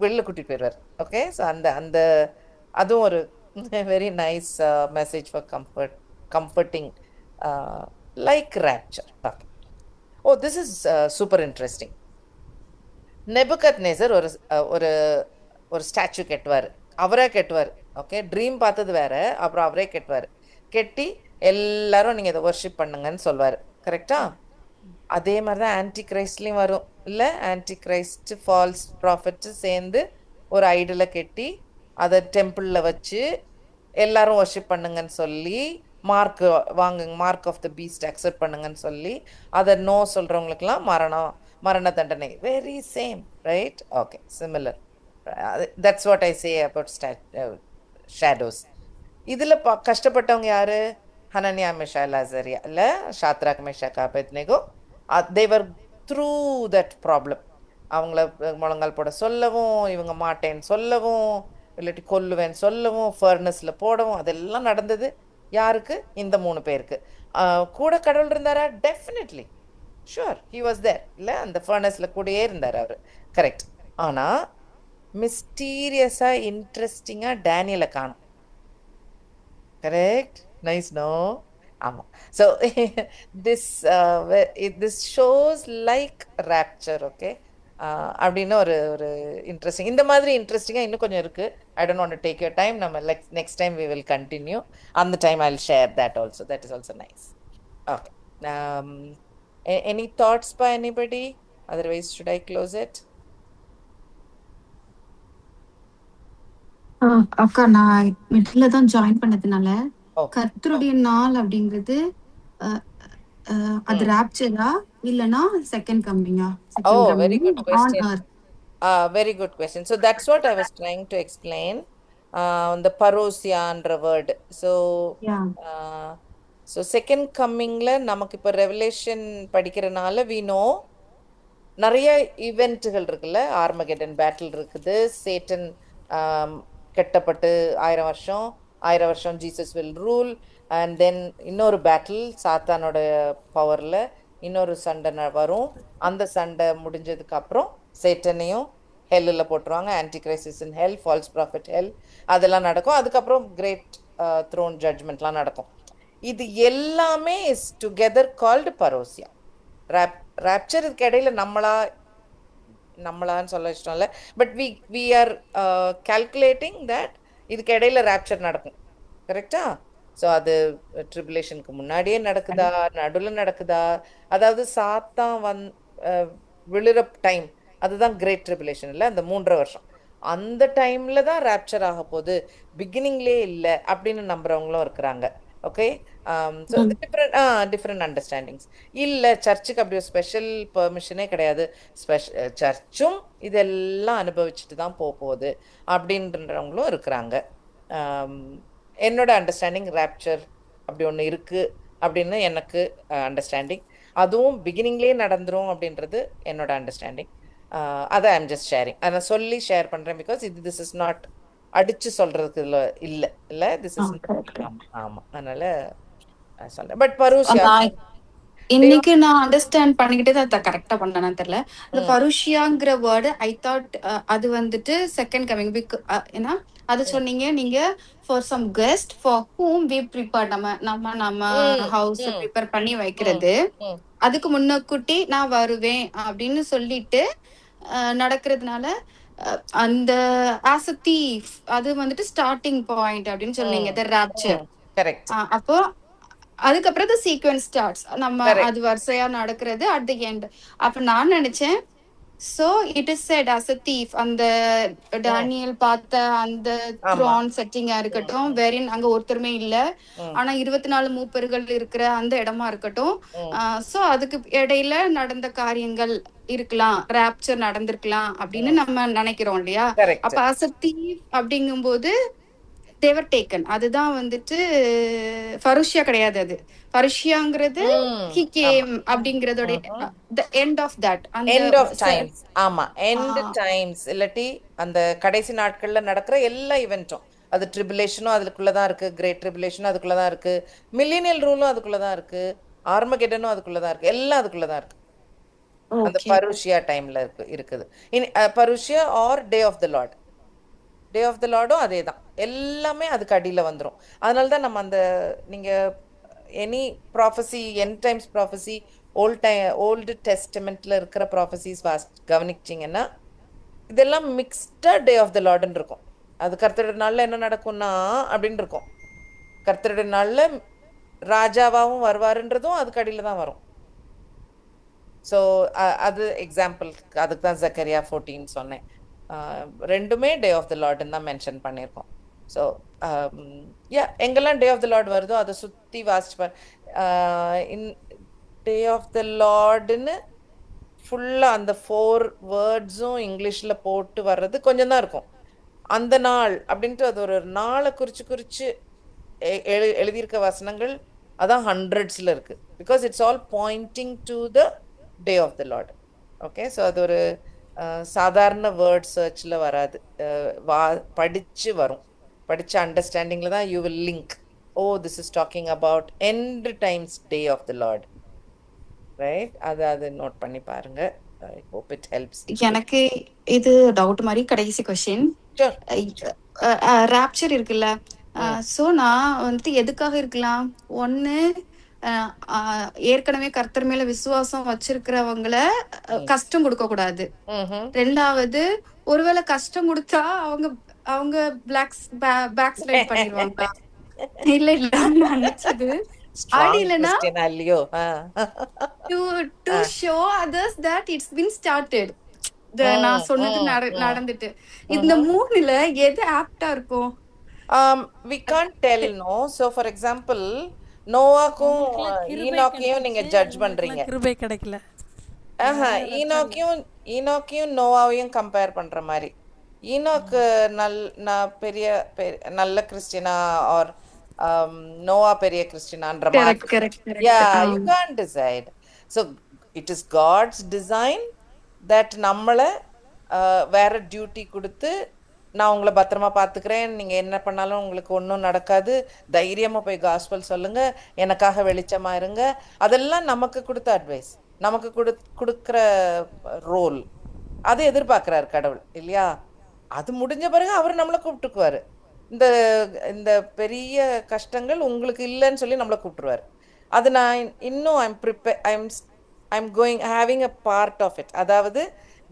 வெளியில் கூட்டிகிட்டு போயிடுவார். ஓகே, ஸோ அந்த அதுவும் ஒரு very nice message for comforting like rapture. Okay, oh this is super interesting. Nebuchadnezzar ஒரு ஒரு ஸ்டாச்சு கெட்டுவார், அவரே கெட்டுவார். ஓகே, ட்ரீம் பார்த்தது வேற, அப்புறம் அவரே கெட்டுவார். கெட்டி எல்லாரும் நீங்கள் இதை வர்ஷிப் பண்ணுங்கன்னு சொல்வார். கரெக்டா? அதே மாதிரி தான் ஆன்டி கிரைஸ்ட்லையும் வரும் இல்லை? ஆன்டி கிரைஸ்ட் ஃபால்ஸ் ப்ராஃபிட் சேர்ந்து ஒரு ஐடலை கட்டி அதை டெம்பிளில் வச்சு எல்லாரும் வர்ஷிப் பண்ணுங்கன்னு சொல்லி மார்க் வாங்குங்க, mark of the beast accept பண்ணுங்கன்னு சொல்லி அதை நோ சொல்கிறவங்களுக்கெல்லாம் மரண தண்டனை. Very same, right? Okay, similar. That's what I say about shadows. இதில் கஷ்டப்பட்டவங்க யாரு? ஹனனியா, மிஷால், அசரியா இல்லை Shadrach, Meshach, Abednego. They were through that problem. அவங்கள முழங்கால் போட சொல்லவும், இவங்க மாட்டேன்னு சொல்லவும், இல்லாட்டி கொல்லுவேன்னு சொல்லவும், ஃபர்னஸில் போடவும், அதெல்லாம் நடந்தது யாருக்கு? இந்த 3 பேருக்கு. கூட கடவுள் இருந்தாரா? Definitely, sure, he was there. இல்லை, அந்த ஃபர்னஸில் கூடயே இருந்தார் அவர். கரெக்ட். ஆனால் மிஸ்டீரியஸாக இன்ட்ரெஸ்டிங்காக டேனியலை காணும். Correct, nice, no? ஆமாம். So this shows like rapture, okay? அப்படின்னு ஒரு ஒரு இன்ட்ரெஸ்டிங். இந்த மாதிரி இன்ட்ரெஸ்டிங்காக இன்னும் கொஞ்சம் இருக்குது. I don't want to take your time. நம்ம next time we will continue. அந்த time I will share that also. That is also nice. Okay. Any thoughts by anybody? Otherwise should I close it? அக்கா, நான் மிடில் தான் ஜாயின் பண்ணதுனால ஓகே. கர்த்தருடைய நாள் அப்படிங்கிறது அது ராப்சரா இல்லனா செகண்ட் கம்மிங்கா? Oh, second very good coming on question. earth. Very good question. So that's what I was trying to explain. The parousia என்ற word. So, யா uh, so second comingல நமக்கு இப்போ ரெவலேஷன் படிக்கிறனால we know நிறைய ஈவெண்ட்டுகள் இருக்குல்ல. ஆர்மகெடன் பேட்டில் இருக்குது. சேட்டன் கெட்டப்பட்டு 1000 வருஷம் Jesus will rule. And then இன்னொரு பேட்டில் சாத்தானோட பவரில் இன்னொரு சண்டை வரும். அந்த சண்டை முடிஞ்சதுக்கு அப்புறம் சேட்டனையும் ஹெல்லில் போட்டுருவாங்க. Antichrist in hell, false prophet hell, அதெல்லாம் நடக்கும். அதுக்கப்புறம் கிரேட் த்ரோன் ஜட்ஜ்மெண்ட்லாம் நடக்கும். இது எல்லாமே is together called parousia. Rapture இதுக்கு இடையில நம்மளான்னு சொல்ல இஷ்டம் இல்லை. But we are calculating that இதுக்கு இடையில ராப்சர் நடக்கும். கரெக்டா? ஸோ அது ட்ரிபுலேஷனுக்கு முன்னாடியே நடக்குதா, நடுவில் நடக்குதா? அதாவது சாத்தான் விழுற டைம், அதுதான் கிரேட் ட்ரிபுலேஷன் இல்லை, அந்த 3.5 வருஷம். அந்த டைம்ல தான் ராப்சர் ஆக போகுது, பிகினிங்லேயே இல்லை அப்படின்னு நம்புறவங்களும் இருக்கிறாங்க. ஓகே. So different understandings. இல்லை, சர்ச்சுக்கு அப்படி ஒரு ஸ்பெஷல் பெர்மிஷனே கிடையாது, சர்ச்சும் இதெல்லாம் அனுபவிச்சுட்டு தான் போகுது அப்படின்றவங்களும் இருக்கிறாங்க. என்னோட அண்டர்ஸ்டாண்டிங் ராப்சர் அப்படி ஒன்று இருக்குது அப்படின்னு எனக்கு அண்டர்ஸ்டாண்டிங். அதுவும் பிகினிங்லேயே நடந்துரும் அப்படின்றது என்னோட அண்டர்ஸ்டாண்டிங். அதை ஐம் ஜஸ்ட் ஷேரிங். அதை சொல்லி ஷேர் பண்ணுறேன். பிகாஸ் திஸ் இஸ் நாட் அடிச்சு சொல்றதுக்கு இல்லை திஸ் இஸ். ஆமாம், அதனால சொல்றேன். பட் பரூசியா இன்னைக்கு நான் அண்டர்ஸ்டாண்ட் பண்ணிக்கிட்டே தான் கரெக்டா பண்ணேன்னு தெரியல. அந்த பருஷியாங்கிற வேர்டு ஐ தாட் அது வந்துட்டு செகண்ட் கமிங். ஏன்னா அது சொன்னீங்க நீங்க for some guest for whom we prepare, நம்ம ஹவுஸ் ப்ரிப்பேர் பண்ணி வைக்கிறது. அதுக்கு முன்னக்கூட்டி நான் வருவேன் அப்படின்னு சொல்லிட்டு நடக்கிறதுனால அந்த ஆஸ் அ தீஃப் அது வந்துட்டு ஸ்டார்டிங் பாயிண்ட் அப்படின்னு சொன்னீங்க, தி ராப்சர். கரெக்ட். அப்போ அதுக்கப்புறம் தி சீக்வென்ஸ் ஸ்டார்ட்ஸ். நம்ம அது வரிசையா நடக்கிறது அட் தி எண்ட். அப்ப நான் நினைச்சேன், so it is set as a thief. அந்த டேனியல் பார்த்த அந்த த்ரோன் செட்டிங்கா இருக்கட்டும், வெரின் அங்க ஒருத்தருமே இல்ல, ஆனா 24 மூப்பர்கள் இருக்கிற அந்த இடமா இருக்கட்டும், சோ அதுக்கு இடையில நடந்த காரியங்கள் இருக்கலாம், ராப்சர் நடந்திருக்கலாம் அப்படின்னு நம்ம நினைக்கிறோம் இல்லையா? அப்ப as a thief அப்படிங்கும்போது தேவர் டேக்கன். அதுதான் வந்துட்டு பருஷியா கிடையாது. அது பருஷியாங்கிறது he came அப்படிங்கறதோட the end of that, end of times. ஆமா, end times இல்லாட்டி அந்த கடைசி நாட்கள்ல நடக்கிற எல்லா ஈவென்ட்டும், அது ட்ரிபுலேஷனும் அதுக்குள்ளதான் இருக்கு, கிரேட் ட்ரிபுலேஷனும் அதுக்குள்ளதான் இருக்கு, மில்லினியல் ரூலும் அதுக்குள்ளதான் இருக்கு, ஆர்மகெடனும் அதுக்குள்ளதான் இருக்கு, எல்லாம் அதுக்குள்ளதான் இருக்கு. அந்த பருஷியா டைம்ல இருக்குது. Parousia or day of the lord. Day of the லார்டும் அதே தான், எல்லாமே அதுக்கு அடியில் வந்துடும். அதனால தான் நம்ம அந்த நீங்கள் எனி ப்ராஃபஸி, என் டைம்ஸ் ப்ராஃபஸி, ஓல்டு டெஸ்டமெண்ட்டில் இருக்கிற ப்ராஃபஸிஸ் கவனிச்சிங்கன்னா இதெல்லாம் மிக்ஸ்டாக டே ஆஃப் த லார்டுன்னு இருக்கும். அது கர்த்தருடைய நாளில் என்ன நடக்கும்னா அப்படின்னு இருக்கும். கர்த்தருடைய நாளில் ராஜாவாகவும் வருவாருன்றதும் அதுக்கு அடியில் தான் வரும். ஸோ அது எக்ஸாம்பிள், அதுக்கு தான் ஜக்கரியா 14 சொன்னேன். ரெண்டுமே டே ஆஃப் த லார்டுன்னு தான் மென்ஷன் பண்ணியிருக்கோம். ஸோ எங்கெல்லாம் டே ஆஃப் த லார்ட் வருதோ அதை சுற்றி வாசிச்சுப்பார். இன் டே ஆஃப் த லார்டுன்னு ஃபுல்லாக அந்த 4 வேர்ட்ஸும் இங்கிலீஷில் போட்டு வர்றது கொஞ்சம் தான் இருக்கும். அந்த நாள் அப்படின்ட்டு அது ஒரு நாளை குறிச்சு எழுதியிருக்க வசனங்கள் அதான் ஹண்ட்ரட்ஸில் இருக்குது. Because it's all pointing to the day of the Lord. Okay, so அது ஒரு சாதாரண வேர்ட் சர்ச்சில் வராது, படித்து வரும். படித்த அண்டர்ஸ்டாண்டிங்கில் தான் you will link, oh this is talking about end times day of the Lord, right? அது நோட் பண்ணி பாருங்க. I hope it helps. எனக்கு இது டவுட் மாதிரி கடைசி கொஸ்டின். ராப்சர் இருக்குல்ல, சோ நான் வந்துட்டு எதுக்காக இருக்கலாம்? ஒண்ணு, ஏற்கனவே கர்த்தர் மேல விசுவாசம் வச்சிருக்கிறவங்கள கஷ்டம் கொடுக்க கூடாது. ரெண்டாவது, ஒருவேளை கஷ்டம் கொடுத்தா அவங்க அவங்க பேக் ஸ்லைட் பண்ணிடுவாங்க. இல்ல இல்ல நான் நினைச்சது அப்படி இல்லைன்னா to show others that it's been started. நான் சொன்னது நடந்துட்டு. இந்த மூணுல எது ஆப்டா இருக்கும்? we can't tell, no. So for example, நோவாக்கும் ஈனோக்கையும் நீங்க ஜட்ஜ் பண்றீங்க. கிருபை கிடைக்கல. ஈனோக்கையும் நோவாவையும் கம்பேர் பண்ற மாதிரி. ஈனோக்கு பெரிய நல்ல கிறிஸ்டினா ஆர் நோவா பெரிய கிறிஸ்டினான்ற மாதிரி. You can't decide. So it is God's design that நம்மளை வேற டியூட்டி கொடுத்து, நான் உங்களை பத்திரமா பார்த்துக்கிறேன், நீங்கள் என்ன பண்ணாலும் உங்களுக்கு ஒன்றும் நடக்காது, தைரியமாக போய் காஸ்பல் சொல்லுங்க, எனக்காக வெளிச்சமா இருங்க, அதெல்லாம் நமக்கு கொடுத்த அட்வைஸ், நமக்கு கொடுக்குற ரோல். அதை எதிர்பார்க்குறாரு கடவுள் இல்லையா? அது முடிஞ்ச பிறகு அவர் நம்மளை கூப்பிட்டுக்குவார். இந்த இந்த பெரிய கஷ்டங்கள் உங்களுக்கு இல்லைன்னு சொல்லி நம்மளை கூப்பிட்டுருவார். அது நான் இன்னும் I'm going having a part of it. அதாவது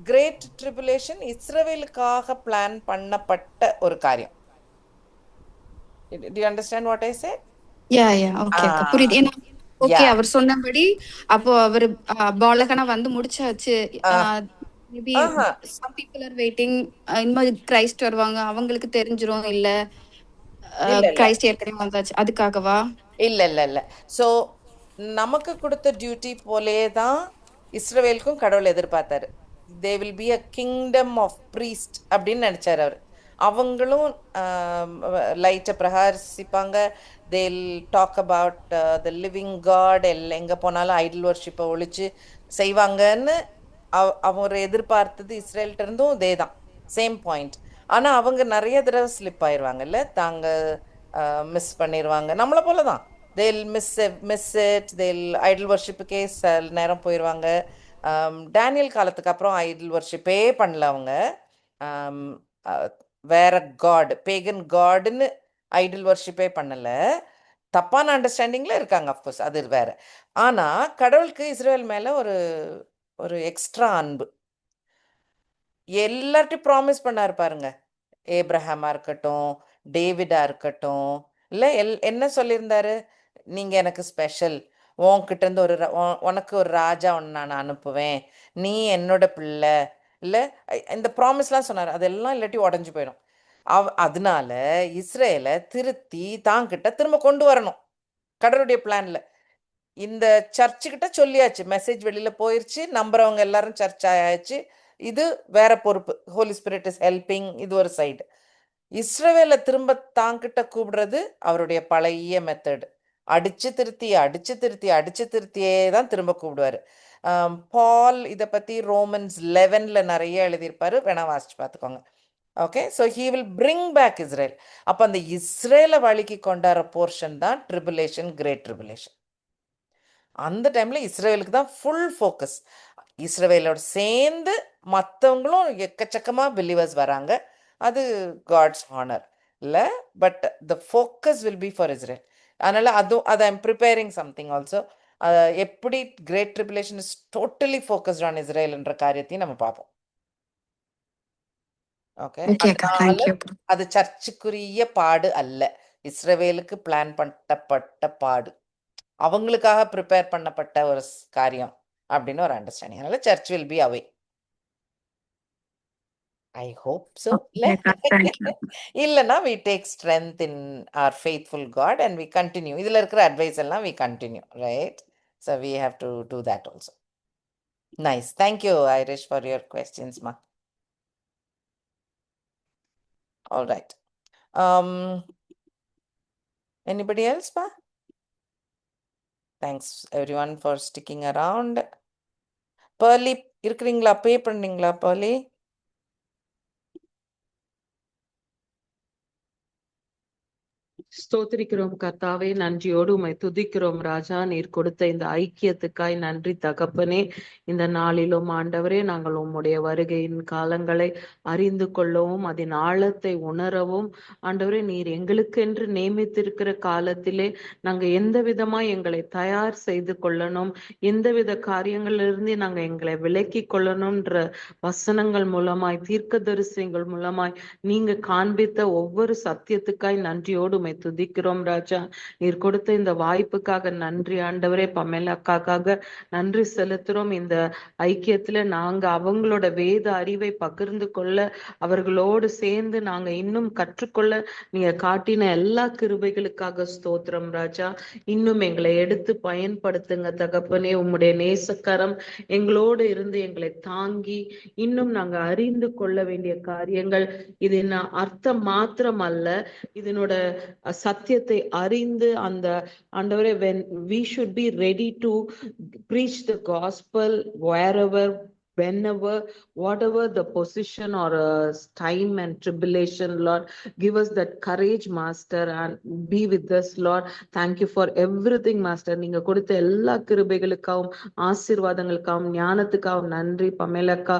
கிரேட் ட்ரிபுலேஷன் இஸ்ரவேலுக்காக பிளான் பண்ணப்பட்ட ஒரு காரியம். Do you understand what I said? Okay, புரியுது. ஏன்னா ஓகே, அவர் சொன்னபடி அப்போ அவர் பாலகனா வந்து முடிச்சாச்சு. Maybe some people are waiting, இன்னும் கிரைஸ்ட் வருவாங்க, அவங்களுக்கு தெரிஞ்சிரும். இல்ல கிரைஸ்ட் ஏற்கனவே வந்தாச்சு, அதுக்காகவா? இல்ல. ஸோ நமக்கு கொடுத்த டியூட்டி போலே தான் இஸ்ரவேலுக்கும் கடவுள் எதிர்பார்த்தாரு. they will be a kingdom of priest அப்படின்னு நினைச்சார் அவர். அவங்களும் லைட்டை பிரகாசிப்பாங்க. they'll talk about the living God. எங்கே போனாலும் ஐடல் வர்ஷிப்பை ஒழிச்சு செய்வாங்கன்னு அவர் எதிர்பார்த்தது இஸ்ரேல்கிட்ட இருந்தும் இதே தான், சேம் பாயிண்ட். ஆனால் அவங்க நிறைய தடவை ஸ்லிப் ஆயிடுவாங்கல்ல, தாங்க மிஸ் பண்ணிடுவாங்க. நம்மளை போல தான், they'll miss it, they'll Idol வர்ஷிப்புக்கே நேரம் போயிடுவாங்க. டேனியல் காலத்துக்கு அப்புறம் ஐடல் வர்ஷிப்பே பண்ணல அவங்க. வேற காட், பேகன் காடுன்னு ஐடல் வர்ஷிப்பே பண்ணலை. தப்பான அண்டர்ஸ்டாண்டிங்கில் இருக்காங்க, அஃப்கோர்ஸ் அது வேற. ஆனால் கடவுளுக்கு இஸ்ரேல் மேலே ஒரு எக்ஸ்ட்ரா அன்பு. எல்லார்ட்டையும் ப்ராமிஸ் பண்ணாரு பாருங்க. ஏப்ரஹாமா இருக்கட்டும், டேவிடா இருக்கட்டும், இல்லை என்ன சொல்லியிருந்தாரு? நீங்கள் எனக்கு ஸ்பெஷல், உன்கிட்ட இருந்து உனக்கு ஒரு ராஜா ஒன்று நான் அனுப்புவேன், நீ என்னோட பிள்ளை, இல்லை இந்த ப்ராமிஸ்லாம் சொன்னார். அதெல்லாம் இல்லாட்டி உடஞ்சி போயிடும். அதனால இஸ்ரேலை திருத்தி தாங்கிட்ட திரும்ப கொண்டு வரணும் கடவுளுடைய பிளான்ல. இந்த சர்ச்சுக்கிட்ட சொல்லியாச்சு, மெசேஜ் வெளியில் போயிடுச்சு, நம்புறவங்க எல்லாரும் சர்ச் ஆயாச்சு. இது வேற பொறுப்பு, ஹோலி ஸ்பிரிட் இஸ் ஹெல்பிங், இது ஒரு சைடு. இஸ்ரவேலை திரும்ப தாங்கிட்ட கூப்பிடுறது அவருடைய பழைய மெத்தடு. அடிச்சு திருத்தியே தான் திரும்ப கூப்பிடுவாரு. பால் இதை பற்றி ரோமன்ஸ் 11 நிறைய எழுதியிருப்பாரு, வேணா வாசிச்சு பார்த்துக்கோங்க. Okay, so he will bring back Israel. அப்போ அந்த இஸ்ரேலை வழிக்கு கொண்டாடுற போர்ஷன் தான் ட்ரிபுலேஷன், கிரேட் ட்ரிபுலேஷன். அந்த டைமில் இஸ்ரேலுக்கு தான் ஃபுல் ஃபோக்கஸ். இஸ்ரேலோட சேர்ந்து மற்றவங்களும் எக்கச்சக்கமாக பிலீவர்ஸ் வராங்க, அது காட்ஸ் ஹானர் இல்லை, but the focus will be for Israel. அதனால் அது ஐம் ப்ரிப்பேரிங் சம்திங் ஆல்சோ. எப்படி great tribulation is totally focused on இஸ்ரேல்ன்ற காரியத்தையும் நம்ம பார்ப்போம். ஓகே, அது சர்ச்சுக்குரிய பாடு அல்ல, இஸ்ரவேலுக்கு பிளான் பண்ணப்பட்ட பாடு, அவங்களுக்காக ப்ரிப்பேர் பண்ணப்பட்ட ஒரு காரியம். அப்படின்னு ஒரு அண்டர்ஸ்டாண்டிங். அதனால church will be away. I hope so. Okay, அக்கா. Thank you. இல்லைன்னா we take strength in our faithful God and we continue. இதில் இருக்கிற அட்வைஸ் எல்லாம் we continue, right? So we have to do that also. Nice. Thank you Iris for your கொஸ்டின்ஸ்மா. All right. Anybody else, pa? Thanks everyone for sticking around. Pearly, இருக்கிறீங்களா? பே பண்ணீங்களா Pearly? ஸ்தோத்திரிக்கிறோம் கர்த்தாவே, நன்றியோடு உம்மை துதிக்கிறோம் ராஜா. நீர் கொடுத்த இந்த ஐக்கியத்துக்காய் நன்றி தகப்பனே. இந்த நாளிலும் ஆண்டவரே, நாங்கள் உம்முடைய வருகையின் காலங்களை அறிந்து கொள்ளவும் அதன் ஆழத்தை உணரவும் ஆண்டவரே, நீர் எங்களுக்கென்று நியமித்திருக்கிற காலத்திலே நாங்கள் எந்த விதமாய் எங்களை தயார் செய்து கொள்ளணும், எந்தவித காரியங்களிலிருந்து நாங்கள் எங்களை விலக்கி கொள்ளணும்ன்ற வசனங்கள் மூலமாய், தீர்க்கதரிசிகள் மூலமாய் நீங்க காண்பித்த ஒவ்வொரு சத்தியத்துக்காய் நன்றியோடு உம்மை துதிக்கிறோம் ராஜா. நீர் கொடுத்த இந்த வாய்ப்புக்காக நன்றி ஆண்டவரே. பமேலா அக்காக்காக நன்றி செலுத்துறோம். இந்த ஐக்கியத்துல நாங்க அவங்களோட வேத அறிவை பகிர்ந்து கொள்ள, அவர்களோடு சேர்ந்து நாங்க இன்னும் கற்றுக்கொள்ள நீங்க காட்டின எல்லா கிருபைகளுக்காக ஸ்தோத்திரம் ராஜா. இன்னும் எங்களை எடுத்து பயன்படுத்துங்க தகப்பனே. உம்முடைய நேசக்கரம் எங்களோடு இருந்து எங்களை தாங்கி இன்னும் நாங்க அறிந்து கொள்ள வேண்டிய காரியங்கள் இது அர்த்தம் மாத்திரம் அல்ல, இதனோட சத்தியத்தை அறிந்து அந்த ஆண்டவரே, when we should be ready to preach the gospel wherever, whenever, whatever the position or time and tribulation, Lord, give us that courage Master and be with us Lord. Thank you for everything Master. நீங்க கொடுத்த எல்லா கிருபைகளுக்காகவும் ஆசீர்வாதங்களுக்காகவும் ஞானத்துக்காகவும் நன்றி. பமேலக்கா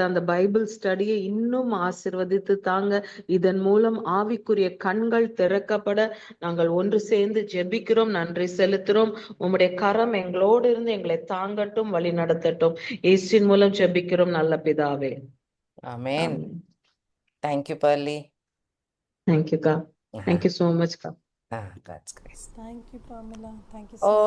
அந்த பைபிள் ஸ்டடியை இன்னும் ஆசீர்வதித்து தாங்க. இதன் மூலம் ஆவிக்குரிய கண்கள் திறக்கப்பட நாங்கள் ஒன்று சேர்ந்து ஜெபிக்கிறோம், நன்றி செலுத்துறோம். உம்முடைய கரம் எங்களோடு இருந்து எங்களை தாங்கட்டும், வழி நடத்தட்டும். இயேசுவின் மூலம் ஜெபிக்கிறோம் நல்ல பிதாவே. Amen. Thank you, Pearly. Thank you, God. Thank you so much, God. God's grace. Thank you, Pamela. Thank you Oh, so much.